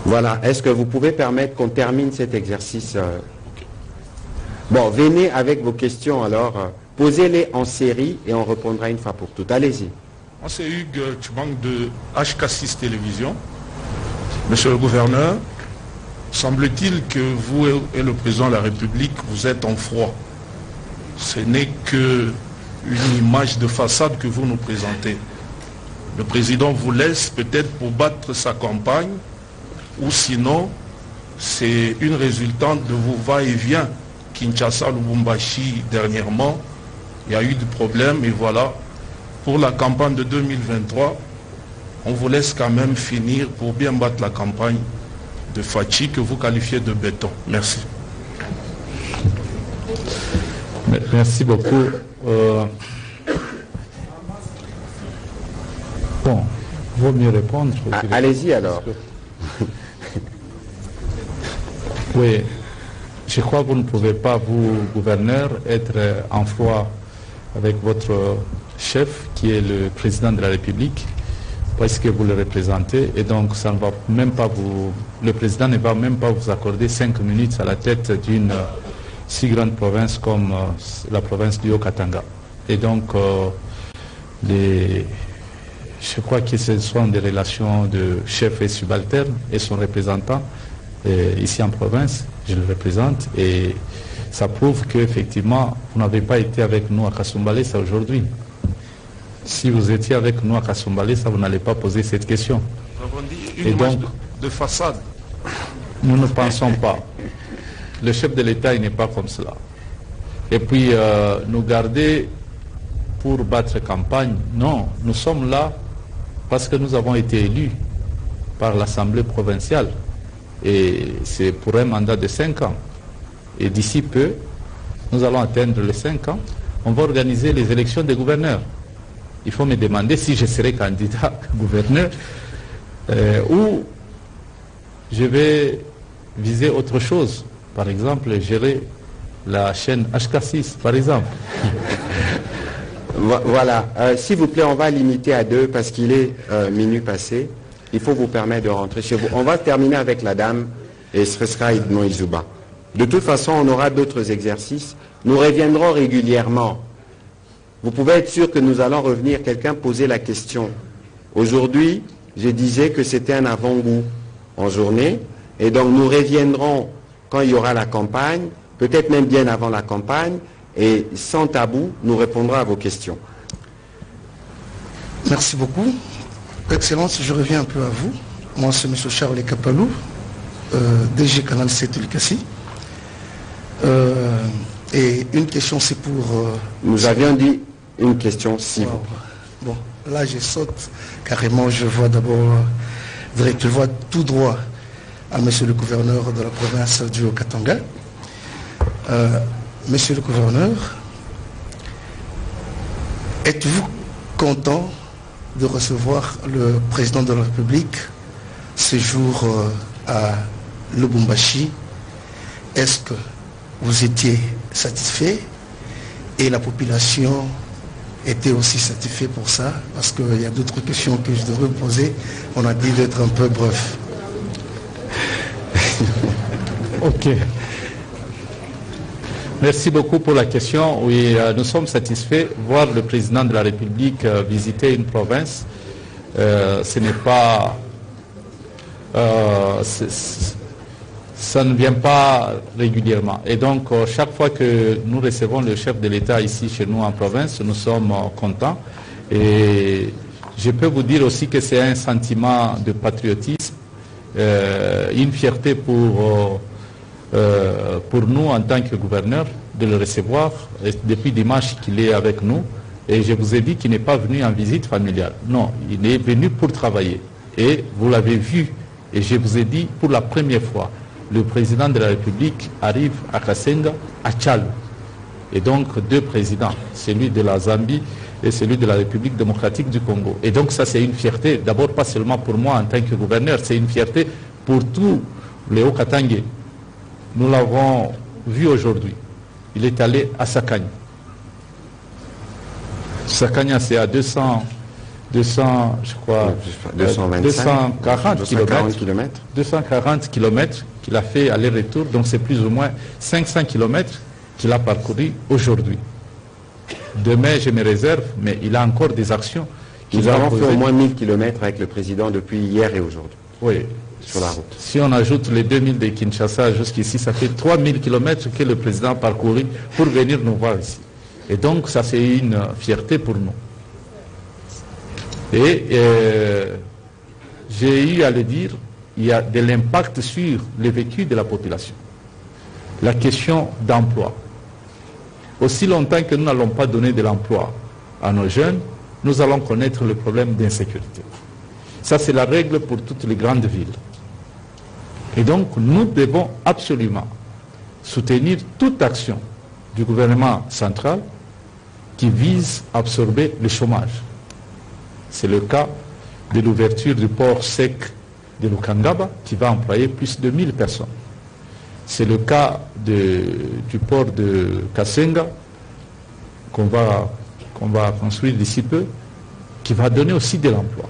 S4: Voilà, est-ce que vous pouvez permettre qu'on termine cet exercice Bon, venez avec vos questions alors, posez-les en série et on répondra une fois pour toutes. Allez-y.
S12: Moi, c'est Hugues Tchubang de HK6 Télévision. Monsieur le gouverneur, semble-t-il que vous et le président de la République, vous êtes en froid. Ce n'est qu'une image de façade que vous nous présentez. Le président vous laisse peut-être pour battre sa campagne, ou sinon, c'est une résultante de vos va-et-vient. Kinshasa, Lubumbashi, dernièrement, il y a eu des problèmes et voilà. Pour la campagne de 2023, on vous laisse quand même finir pour bien battre la campagne de Fachi que vous qualifiez de béton. Merci.
S5: Merci beaucoup. Bon, il vaut mieux répondre.
S4: Allez-y alors.
S5: Oui, je crois que vous ne pouvez pas, vous, gouverneur, être en froid avec votre chef, qui est le président de la République, parce que vous le représentez, et donc ça ne va même pas vous, le président ne va même pas vous accorder 5 minutes à la tête d'une si grande province comme la province du Haut-Katanga. Et donc, je crois que ce sont des relations de chef et subalterne et son représentant ici en province, je le représente, et ça prouve qu'effectivement, vous n'avez pas été avec nous à Kasumbalesa aujourd'hui. Si vous étiez avec nous à Kasumbalesa, vous n'allez pas poser cette question.
S12: Nous avons dit une image de façade.
S5: Nous ne pensons pas. Le chef de l'État, il n'est pas comme cela. Et puis, nous garder pour battre campagne, non. Nous sommes là parce que nous avons été élus par l'Assemblée provinciale. Et c'est pour un mandat de 5 ans. Et d'ici peu, nous allons atteindre les 5 ans. On va organiser les élections des gouverneurs. Il faut me demander si je serai candidat gouverneur ou je vais viser autre chose. Par exemple, gérer la chaîne HK6, par exemple.
S4: Voilà. S'il vous plaît, on va limiter à 2 parce qu'il est minuit passé. Il faut vous permettre de rentrer chez vous. On va terminer avec la dame et ce sera Edmond Izuba. De toute façon, on aura d'autres exercices. Nous reviendrons régulièrement. Vous pouvez être sûr que nous allons revenir. Quelqu'un posait la question. Aujourd'hui, je disais que c'était un avant-goût en journée. Et donc, nous reviendrons quand il y aura la campagne, peut-être même bien avant la campagne. Et sans tabou, nous répondrons à vos questions.
S9: Merci beaucoup. Excellence, je reviens un peu à vous. Moi, c'est M. Charles Kapalou, DG Canal 7 Lucassi. Et une question, c'est pour...
S4: Nous avions dit une question, si vous...
S9: Bon, là, je saute carrément. Je vois d'abord, je vois tout droit à M. le gouverneur de la province du Haut-Katanga. Monsieur le gouverneur, êtes-vous content de recevoir le président de la République ce jour à Lubumbashi? Est-ce que vous étiez satisfait et la population était aussi satisfaite pour ça? Parce qu'il y a d'autres questions que je devrais vous poser. On a dit d'être un peu bref.
S5: Ok. Merci beaucoup pour la question. Oui, nous sommes satisfaits. Voir le président de la République visiter une province, ce n'est pas... ça ne vient pas régulièrement. Et donc, chaque fois que nous recevons le chef de l'État ici chez nous en province, nous sommes contents. Et Je peux vous dire aussi que c'est un sentiment de patriotisme, une fierté pour nous en tant que gouverneur de le recevoir depuis dimanche qu'il est avec nous. Et je vous ai dit qu'il n'est pas venu en visite familiale. Non, il est venu pour travailler. Et vous l'avez vu, et je vous ai dit pour la première fois, le président de la République arrive à Kasenga, à Tchalo. Et donc deux présidents, celui de la Zambie et celui de la République démocratique du Congo. Et donc ça c'est une fierté, d'abord pas seulement pour moi en tant que gouverneur, c'est une fierté pour tous les Haut-Katangais. Nous l'avons vu aujourd'hui. Il est allé à Sakanya. Sakanya c'est à 240 km qu'il a fait aller-retour, donc c'est plus ou moins 500 km qu'il a parcouru aujourd'hui. Demain, je me réserve, mais il a encore des actions.
S4: Nous avons fait au moins 1000 km avec le président depuis hier et aujourd'hui.
S5: Oui.
S4: Sur la route.
S5: Si on ajoute les 2000 de Kinshasa jusqu'ici, ça fait 3000 km que le président a parcouru pour venir nous voir ici. Et donc, ça c'est une fierté pour nous. Et j'ai eu à le dire, il y a de l'impact sur le vécu de la population. La question d'emploi. Aussi longtemps que nous n'allons pas donner de l'emploi à nos jeunes, nous allons connaître le problème d'insécurité. Ça, c'est la règle pour toutes les grandes villes. Et donc, nous devons absolument soutenir toute action du gouvernement central qui vise à absorber le chômage. C'est le cas de l'ouverture du port sec de Lukangaba qui va employer plus de 1000 personnes. C'est le cas du port de Kasenga qu'on va construire d'ici peu, qui va donner aussi de l'emploi.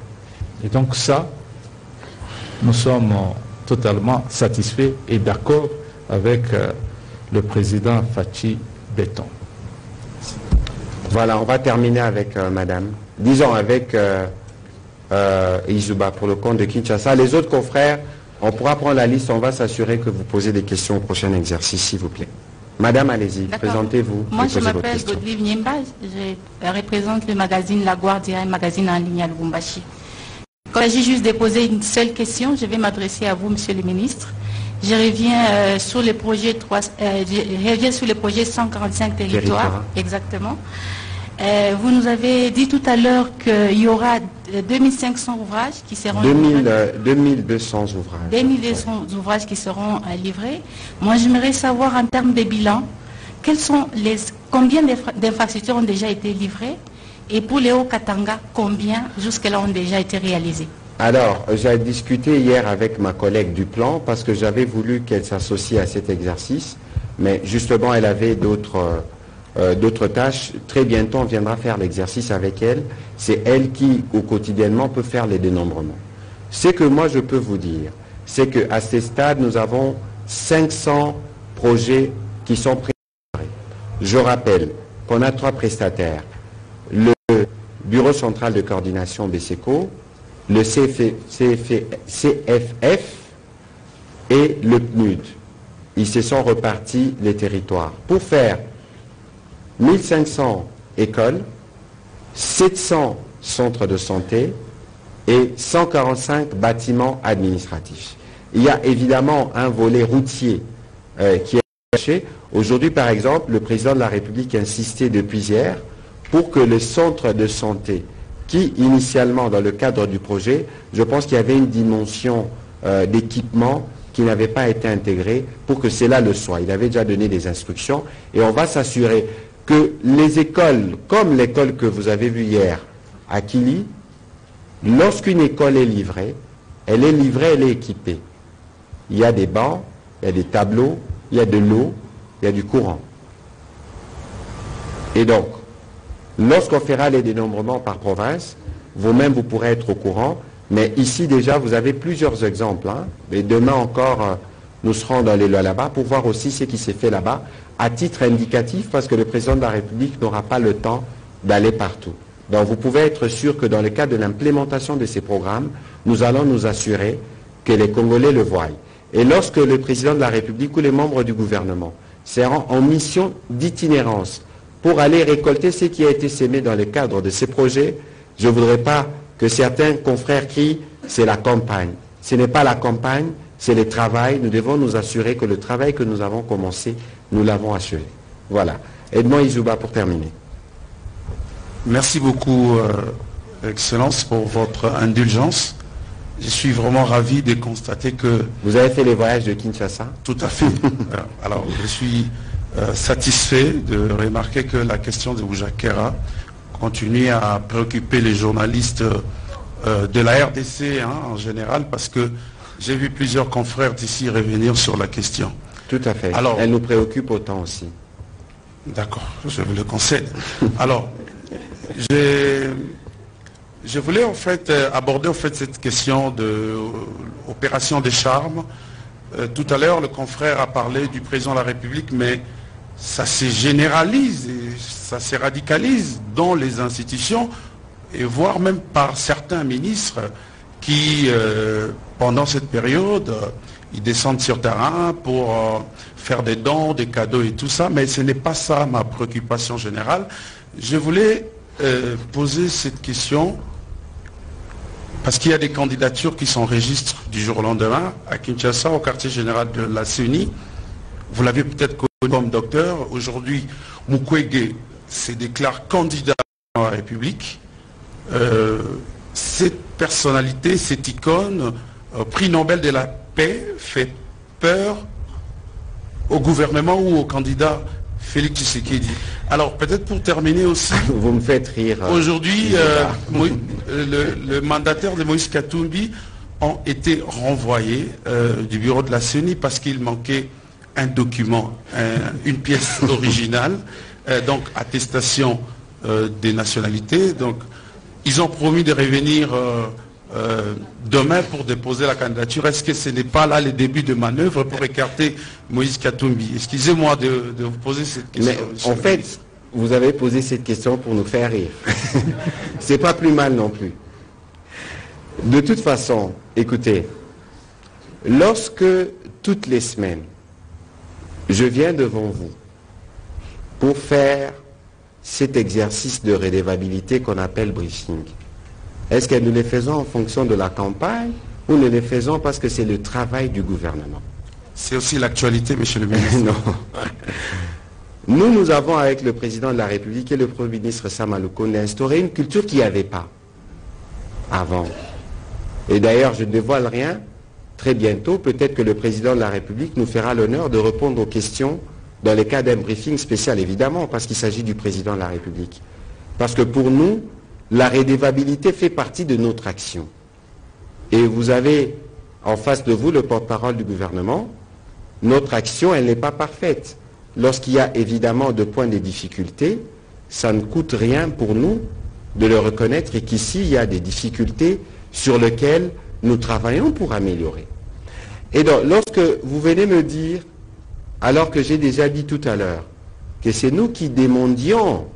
S5: Et donc ça, nous sommes totalement satisfaits et d'accord avec le président Fachi Béton.
S4: Voilà, on va terminer avec madame. Disons avec Izuba pour le compte de Kinshasa. Les autres confrères, on pourra prendre la liste, on va s'assurer que vous posez des questions au prochain exercice, s'il vous plaît. Madame, allez-y, présentez-vous.
S13: Moi, je m'appelle Godelive Niemba, je représente le magazine La Guardia, un magazine en ligne à Lubumbashi. Quand j'ai juste déposé une seule question, je vais m'adresser à vous, Monsieur le Ministre. Je reviens sur les projets 145 territoires, exactement. Vous nous avez dit tout à l'heure qu'il y aura 2500 ouvrages qui seront
S4: 2200 ouvrages.
S13: 2200 ouvrages qui seront livrés. Moi, j'aimerais savoir en termes de bilan, combien d'infrastructures ont déjà été livrées et pour les Haut-Katanga, combien jusque-là ont déjà été réalisés?
S4: Alors, j'ai discuté hier avec ma collègue du plan parce que j'avais voulu qu'elle s'associe à cet exercice, mais justement, elle avait d'autres tâches. Très bientôt, on viendra faire l'exercice avec elle. C'est elle qui, au quotidiennement, peut faire les dénombrements. Ce que moi, je peux vous dire, c'est qu'à ce stade, nous avons 500 projets qui sont préparés. Je rappelle qu'on a 3 prestataires. Le Bureau central de coordination BSECO, le CFF et le PNUD. Ils se sont repartis les territoires pour faire 1500 écoles, 700 centres de santé et 145 bâtiments administratifs. Il y a évidemment un volet routier qui est caché. Aujourd'hui, par exemple, le président de la République a insisté depuis hier pour que le centre de santé, qui initialement, dans le cadre du projet, je pense qu'il y avait une dimension d'équipement qui n'avait pas été intégrée, pour que cela le soit. Il avait déjà donné des instructions et on va s'assurer que les écoles, comme l'école que vous avez vue hier à Kili, lorsqu'une école est livrée, elle est équipée. Il y a des bancs, il y a des tableaux, il y a de l'eau, il y a du courant. Et donc, lorsqu'on fera les dénombrements par province, vous-même vous pourrez être au courant, mais ici déjà vous avez plusieurs exemples. Et demain encore, nous serons dans les lois là-bas pour voir aussi ce qui s'est fait là-bas, à titre indicatif, parce que le président de la République n'aura pas le temps d'aller partout. Donc vous pouvez être sûr que dans le cadre de l'implémentation de ces programmes, nous allons nous assurer que les Congolais le voient. Et lorsque le président de la République ou les membres du gouvernement seront en mission d'itinérance pour aller récolter ce qui a été sémé dans le cadre de ces projets, je ne voudrais pas que certains confrères crient, c'est la campagne. Ce n'est pas la campagne, c'est le travail. Nous devons nous assurer que le travail que nous avons commencé, nous l'avons achevé. Voilà. Edmond Izouba pour terminer.
S12: Merci beaucoup, Excellence, pour votre indulgence. Je suis vraiment ravi de constater que...
S4: Vous avez fait les voyages de Kinshasa?
S12: Tout à fait. Alors, je suis satisfait de remarquer que la question de Boujakera continue à préoccuper les journalistes de la RDC en général, parce que j'ai vu plusieurs confrères d'ici revenir sur la question.
S4: Tout à fait.
S12: Alors,
S4: elle nous préoccupe autant aussi.
S12: D'accord, je vous le concède. Alors, je voulais en fait aborder cette question de opération des charmes. Tout à l'heure, le confrère a parlé du président de la République, mais ça se généralise et ça se radicalise dans les institutions, et voire même par certains ministres qui, pendant cette période, ils descendent sur terrain pour faire des dons, des cadeaux et tout ça, mais ce n'est pas ça ma préoccupation générale. Je voulais poser cette question parce qu'il y a des candidatures qui s'enregistrent du jour au lendemain à Kinshasa, au quartier général de la CENI. Vous l'avez peut-être connu comme docteur. Aujourd'hui, Mukwege se déclare candidat à la République. Cette personnalité, cette icône, prix Nobel de la paix, fait peur au gouvernement ou au candidat Félix Tshisekedi. Alors peut-être pour terminer aussi...
S4: Vous me faites rire.
S12: Aujourd'hui, le mandataire de Moïse Katumbi ont été renvoyés du bureau de la CENI parce qu'il manquait un document, une pièce originale, donc attestation des nationalités. Donc ils ont promis de revenir demain pour déposer la candidature. Est-ce que ce n'est pas là le début de manœuvre pour écarter Moïse Katumbi? Excusez-moi de vous poser cette question.
S4: Mais en fait, vous avez posé cette question pour nous faire rire. C'est pas plus mal non plus. De toute façon, écoutez, lorsque toutes les semaines, je viens devant vous pour faire cet exercice de redevabilité qu'on appelle briefing, est-ce que nous les faisons en fonction de la campagne ou nous les faisons parce que c'est le travail du gouvernement?
S12: C'est aussi l'actualité, monsieur le ministre.
S4: Non. Nous avons, avec le président de la République et le Premier ministre Sama Lukonde, instauré une culture qu'il n'y avait pas avant. Et d'ailleurs, je ne dévoile rien. Très bientôt, peut-être que le président de la République nous fera l'honneur de répondre aux questions dans le cas d'un briefing spécial, évidemment, parce qu'il s'agit du président de la République. Parce que pour nous, la redevabilité fait partie de notre action. Et vous avez en face de vous le porte-parole du gouvernement. Notre action, elle n'est pas parfaite. Lorsqu'il y a évidemment de points de difficulté, ça ne coûte rien pour nous de le reconnaître et qu'ici, il y a des difficultés sur lesquelles nous travaillons pour améliorer. Et donc, lorsque vous venez me dire, alors que j'ai déjà dit tout à l'heure, que c'est nous qui demandions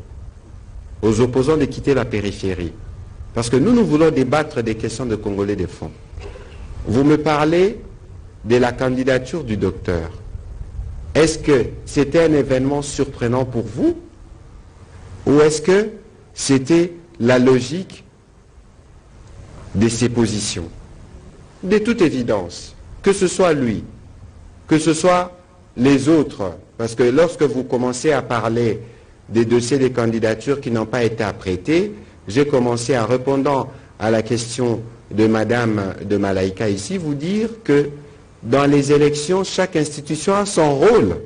S4: aux opposants de quitter la périphérie, parce que nous voulons débattre des questions de Congolais de fond. Vous me parlez de la candidature du docteur. Est-ce que c'était un événement surprenant pour vous? Ou est-ce que c'était la logique de ses positions? De toute évidence, que ce soit lui, que ce soit les autres, parce que lorsque vous commencez à parler des dossiers des candidatures qui n'ont pas été apprêtés, j'ai commencé en répondant à la question de Madame de Malaika ici, vous dire que dans les élections, chaque institution a son rôle.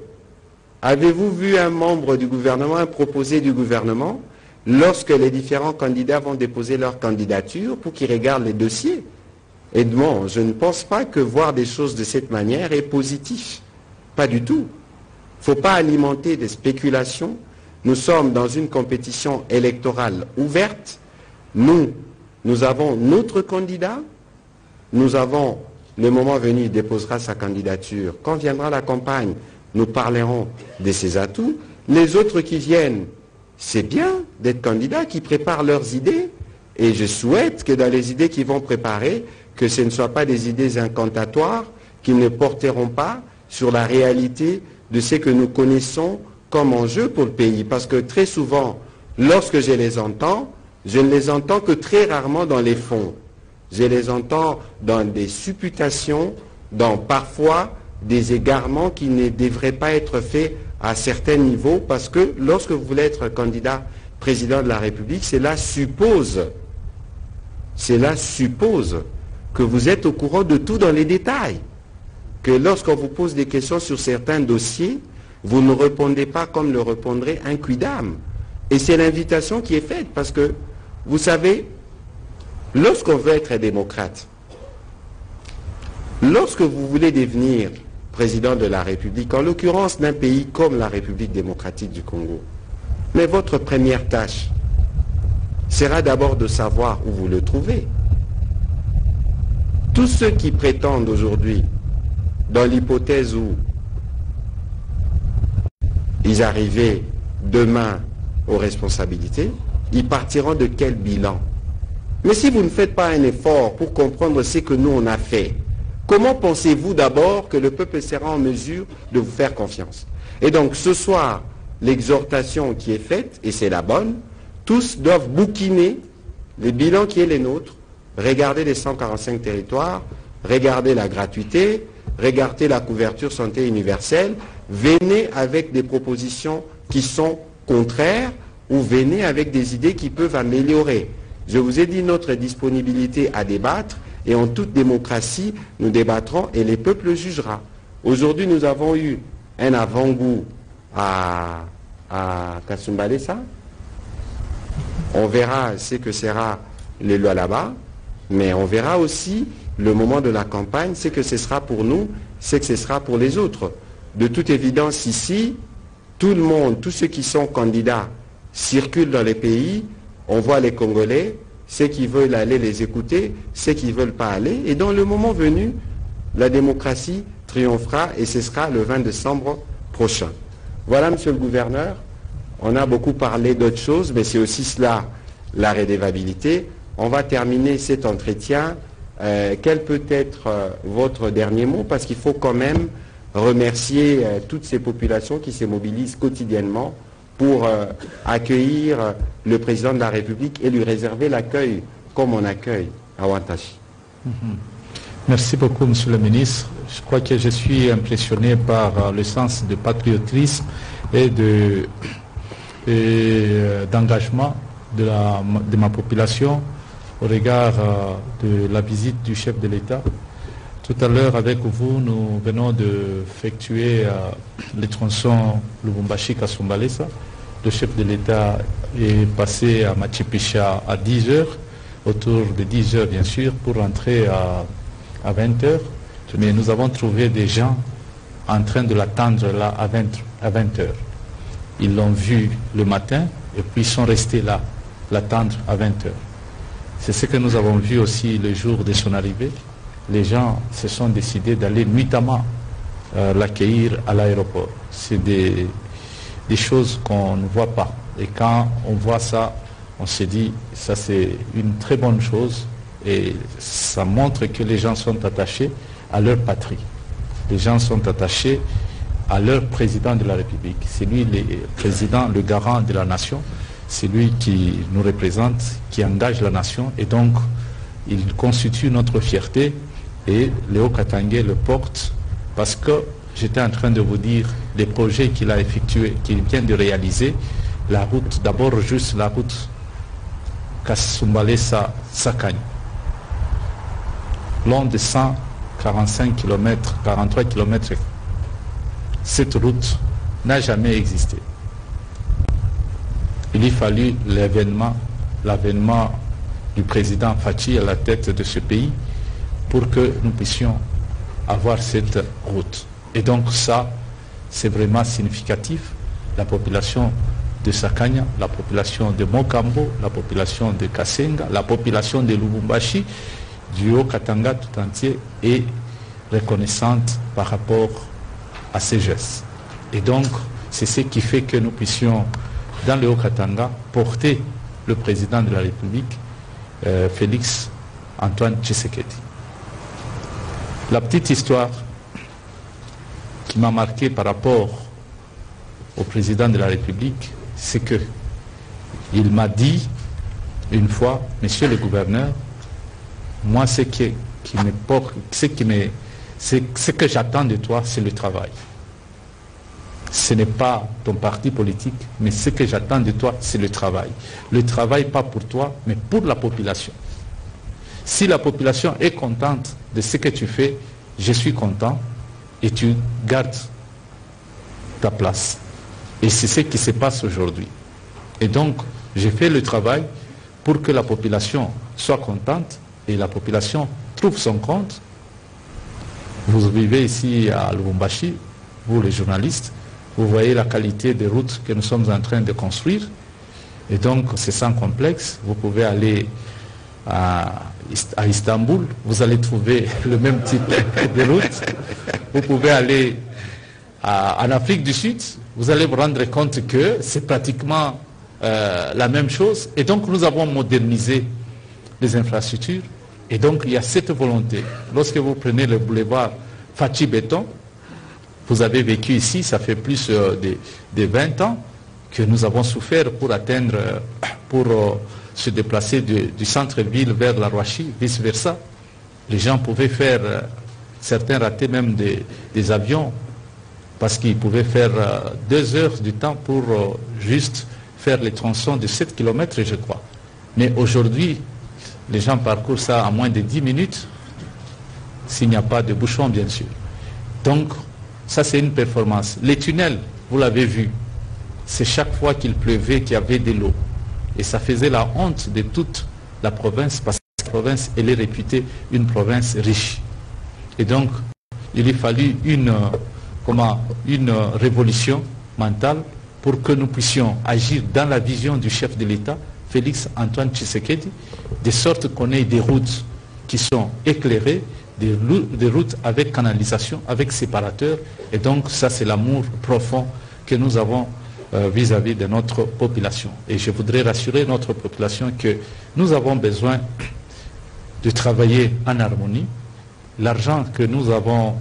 S4: Avez-vous vu un membre du gouvernement, un proposé du gouvernement, lorsque les différents candidats vont déposer leur candidature pour qu'ils regardent les dossiers? Edmond, je ne pense pas que voir des choses de cette manière est positif. Pas du tout. Il ne faut pas alimenter des spéculations. Nous sommes dans une compétition électorale ouverte. Nous avons notre candidat. Nous avons, le moment venu, il déposera sa candidature. Quand viendra la campagne, nous parlerons de ses atouts. Les autres qui viennent, c'est bien d'être candidats, qui préparent leurs idées. Et je souhaite que dans les idées qu'ils vont préparer, que ce ne soient pas des idées incantatoires, qui ne porteront pas sur la réalité de ce que nous connaissons comme enjeu pour le pays. Parce que très souvent, lorsque je les entends, je ne les entends que très rarement dans les fonds. Je les entends dans des supputations, dans parfois des égarements qui ne devraient pas être faits à certains niveaux, parce que lorsque vous voulez être candidat président de la République, cela suppose que vous êtes au courant de tout dans les détails. Que lorsqu'on vous pose des questions sur certains dossiers, vous ne répondez pas comme le répondrait un quidam. Et c'est l'invitation qui est faite, parce que, vous savez, lorsqu'on veut être démocrate, lorsque vous voulez devenir président de la République, en l'occurrence d'un pays comme la République démocratique du Congo, mais votre première tâche sera d'abord de savoir où vous le trouvez. Tous ceux qui prétendent aujourd'hui, dans l'hypothèse où ils arrivaient demain aux responsabilités, ils partiront de quel bilan? Mais si vous ne faites pas un effort pour comprendre ce que nous on a fait, comment pensez-vous d'abord que le peuple sera en mesure de vous faire confiance? Et donc ce soir, l'exhortation qui est faite, et c'est la bonne, tous doivent bouquiner le bilan qui est les nôtres, regarder les 145 territoires, regarder la gratuité, regarder la couverture santé universelle, venez avec des propositions qui sont contraires ou venez avec des idées qui peuvent améliorer. Je vous ai dit notre disponibilité à débattre, et en toute démocratie, nous débattrons et les peuples jugera. Aujourd'hui, nous avons eu un avant-goût à Kasumbalesa. On verra ce que sera les lois là-bas, mais on verra aussi le moment de la campagne, ce que ce sera pour nous, ce que ce sera pour les autres. De toute évidence, ici, tout le monde, tous ceux qui sont candidats, circulent dans les pays, on voit les Congolais, ceux qui veulent aller les écouter, ceux qui ne veulent pas aller, et dans le moment venu, la démocratie triomphera, et ce sera le 20 décembre prochain. Voilà, monsieur le gouverneur, on a beaucoup parlé d'autres choses, mais c'est aussi cela, la redevabilité. On va terminer cet entretien. Quel peut être votre dernier mot? Parce qu'il faut quand même remercier toutes ces populations qui se mobilisent quotidiennement pour accueillir le président de la République et lui réserver l'accueil comme on accueille à Wantachi.
S5: Merci beaucoup, monsieur le ministre. Je crois que je suis impressionné par le sens de patriotisme et d'engagement de ma population au regard de la visite du chef de l'État. Tout à l'heure, avec vous, nous venons d'effectuer les tronçons Lubumbashi-Kasumbalesa. Le chef de l'État est passé à Machipicha à 10h, autour de 10h bien sûr, pour rentrer à 20h. Mais nous avons trouvé des gens en train de l'attendre là à 20h. Ils l'ont vu le matin et puis ils sont restés là, l'attendre à 20h. C'est ce que nous avons vu aussi le jour de son arrivée. Les gens se sont décidés d'aller nuitamment l'accueillir à l'aéroport. C'est des choses qu'on ne voit pas. Et quand on voit ça, on se dit, ça c'est une très bonne chose et ça montre que les gens sont attachés à leur patrie. Les gens sont attachés à leur président de la République. C'est lui le président, le garant de la nation. C'est lui qui nous représente, qui engage la nation et donc il constitue notre fierté et Léo Katangé le porte parce que j'étais en train de vous dire les projets qu'il a effectués, qu'il vient de réaliser, la route, d'abord juste la route Kasumbalesa-Sakanya, long de 145 km, 43 km. Cette route n'a jamais existé. Il y fallu l'avènement du président Fachi à la tête de ce pays pour que nous puissions avoir cette route. Et donc ça, c'est vraiment significatif. La population de Sakanya, la population de Mokambo, la population de Kasenga, la population de Lubumbashi, du Haut-Katanga tout entier est reconnaissante par rapport à ces gestes. Et donc, c'est ce qui fait que nous puissions, dans le Haut-Katanga, porter le président de la République, Félix Antoine Tshisekedi. La petite histoire qui m'a marqué par rapport au président de la République, c'est que il m'a dit une fois, monsieur le gouverneur, moi ce que j'attends de toi, c'est le travail. Ce n'est pas ton parti politique, mais ce que j'attends de toi, c'est le travail. Le travail, pas pour toi, mais pour la population. Si la population est contente de ce que tu fais, je suis content et tu gardes ta place. Et c'est ce qui se passe aujourd'hui. Et donc, j'ai fait le travail pour que la population soit contente et la population trouve son compte. Vous vivez ici à Lubumbashi, vous les journalistes, vous voyez la qualité des routes que nous sommes en train de construire. Et donc, c'est sans complexe. Vous pouvez aller à Istanbul, vous allez trouver le même type de route. Vous pouvez aller en Afrique du Sud, vous allez vous rendre compte que c'est pratiquement la même chose. Et donc, nous avons modernisé les infrastructures. Et donc, il y a cette volonté. Lorsque vous prenez le boulevard Fatih Béton, vous avez vécu ici, ça fait plus de 20 ans que nous avons souffert pour atteindre, pour se déplacer du centre-ville vers la Roachie, vice-versa. Les gens pouvaient faire, certains rataient même des avions, parce qu'ils pouvaient faire 2 heures du temps pour juste faire les tronçons de 7 km, je crois. Mais aujourd'hui, les gens parcourent ça en moins de 10 minutes, s'il n'y a pas de bouchon, bien sûr. Donc, ça, c'est une performance. Les tunnels, vous l'avez vu, c'est chaque fois qu'il pleuvait qu'il y avait de l'eau. Et ça faisait la honte de toute la province, parce que la province, elle est réputée une province riche. Et donc, il a fallu une révolution mentale pour que nous puissions agir dans la vision du chef de l'État, Félix Antoine Tshisekedi, de sorte qu'on ait des routes qui sont éclairées, des routes avec canalisation, avec séparateur. Et donc, ça, c'est l'amour profond que nous avons vis-à-vis de notre population. Et je voudrais rassurer notre population que nous avons besoin de travailler en harmonie. L'argent que nous avons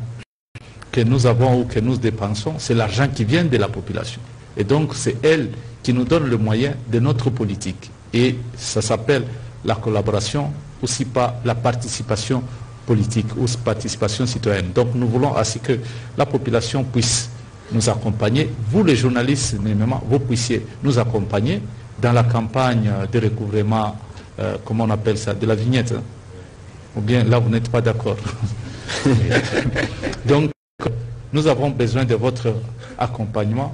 S5: ou que nous dépensons, c'est l'argent qui vient de la population. Et donc, c'est elle qui nous donne le moyen de notre politique. Et ça s'appelle la collaboration, aussi pas la participation politique ou participation citoyenne. Donc, nous voulons ainsi que la population puisse nous accompagner. Vous, les journalistes, vous puissiez nous accompagner dans la campagne de recouvrement, comment on appelle ça, de la vignette. Hein? Ou bien, là, vous n'êtes pas d'accord. Donc, nous avons besoin de votre accompagnement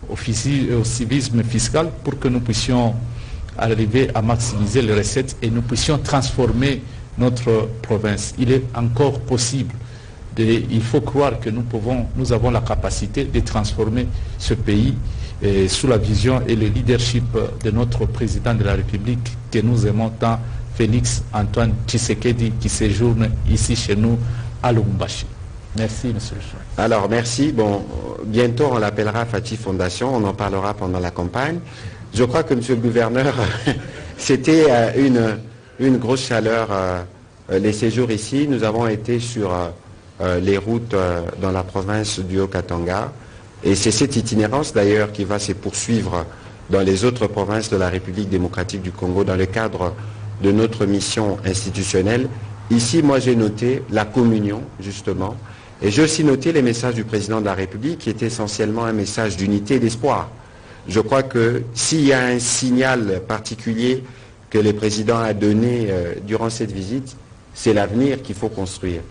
S5: au civisme fiscal pour que nous puissions arriver à maximiser les recettes et nous puissions transformer notre province. Il est encore possible, il faut croire que nous avons la capacité de transformer ce pays sous la vision et le leadership de notre président de la République que nous aimons tant, Félix Antoine Tshisekedi, qui séjourne ici chez nous à Lubumbashi. Merci, monsieur le chef.
S4: Alors, merci. Bon, bientôt, on l'appellera Fatih Fondation. On en parlera pendant la campagne. Je crois que, monsieur le gouverneur, c'était une grosse chaleur, les séjours ici. Nous avons été sur les routes dans la province du Haut-Katanga. Et c'est cette itinérance, d'ailleurs, qui va se poursuivre dans les autres provinces de la République démocratique du Congo dans le cadre de notre mission institutionnelle. Ici, moi, j'ai noté la communion, justement. Et j'ai aussi noté les messages du président de la République, qui est essentiellement un message d'unité et d'espoir. Je crois que s'il y a un signal particulier que le président a donné durant cette visite, c'est l'avenir qu'il faut construire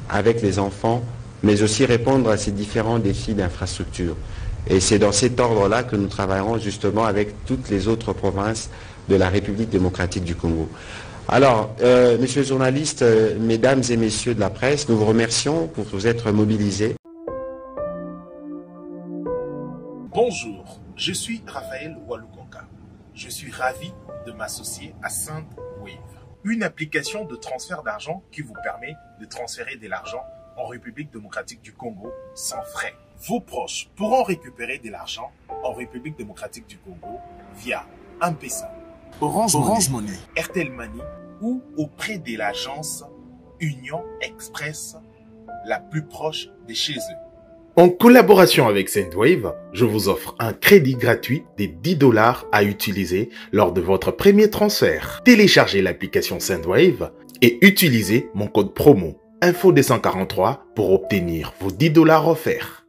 S4: avec les enfants, mais aussi répondre à ces différents défis d'infrastructure. Et c'est dans cet ordre-là que nous travaillerons justement avec toutes les autres provinces de la République démocratique du Congo. Alors, messieurs les journalistes, mesdames et messieurs de la presse, nous vous remercions pour vous être mobilisés.
S2: Bonjour, je suis Raphaël Walukonga. Je suis ravi de m'associer à SendWave, une application de transfert d'argent qui vous permet de transférer de l'argent en République démocratique du Congo sans frais. Vos proches pourront récupérer de l'argent en République démocratique du Congo via M-Pesa, Orange Money, Airtel Money ou auprès de l'agence Union Express la plus proche de chez eux.
S3: En collaboration avec Sendwave, je vous offre un crédit gratuit des 10 $ à utiliser lors de votre premier transfert. Téléchargez l'application Sendwave et utilisez mon code promo INFO243 pour obtenir vos 10 $ offerts.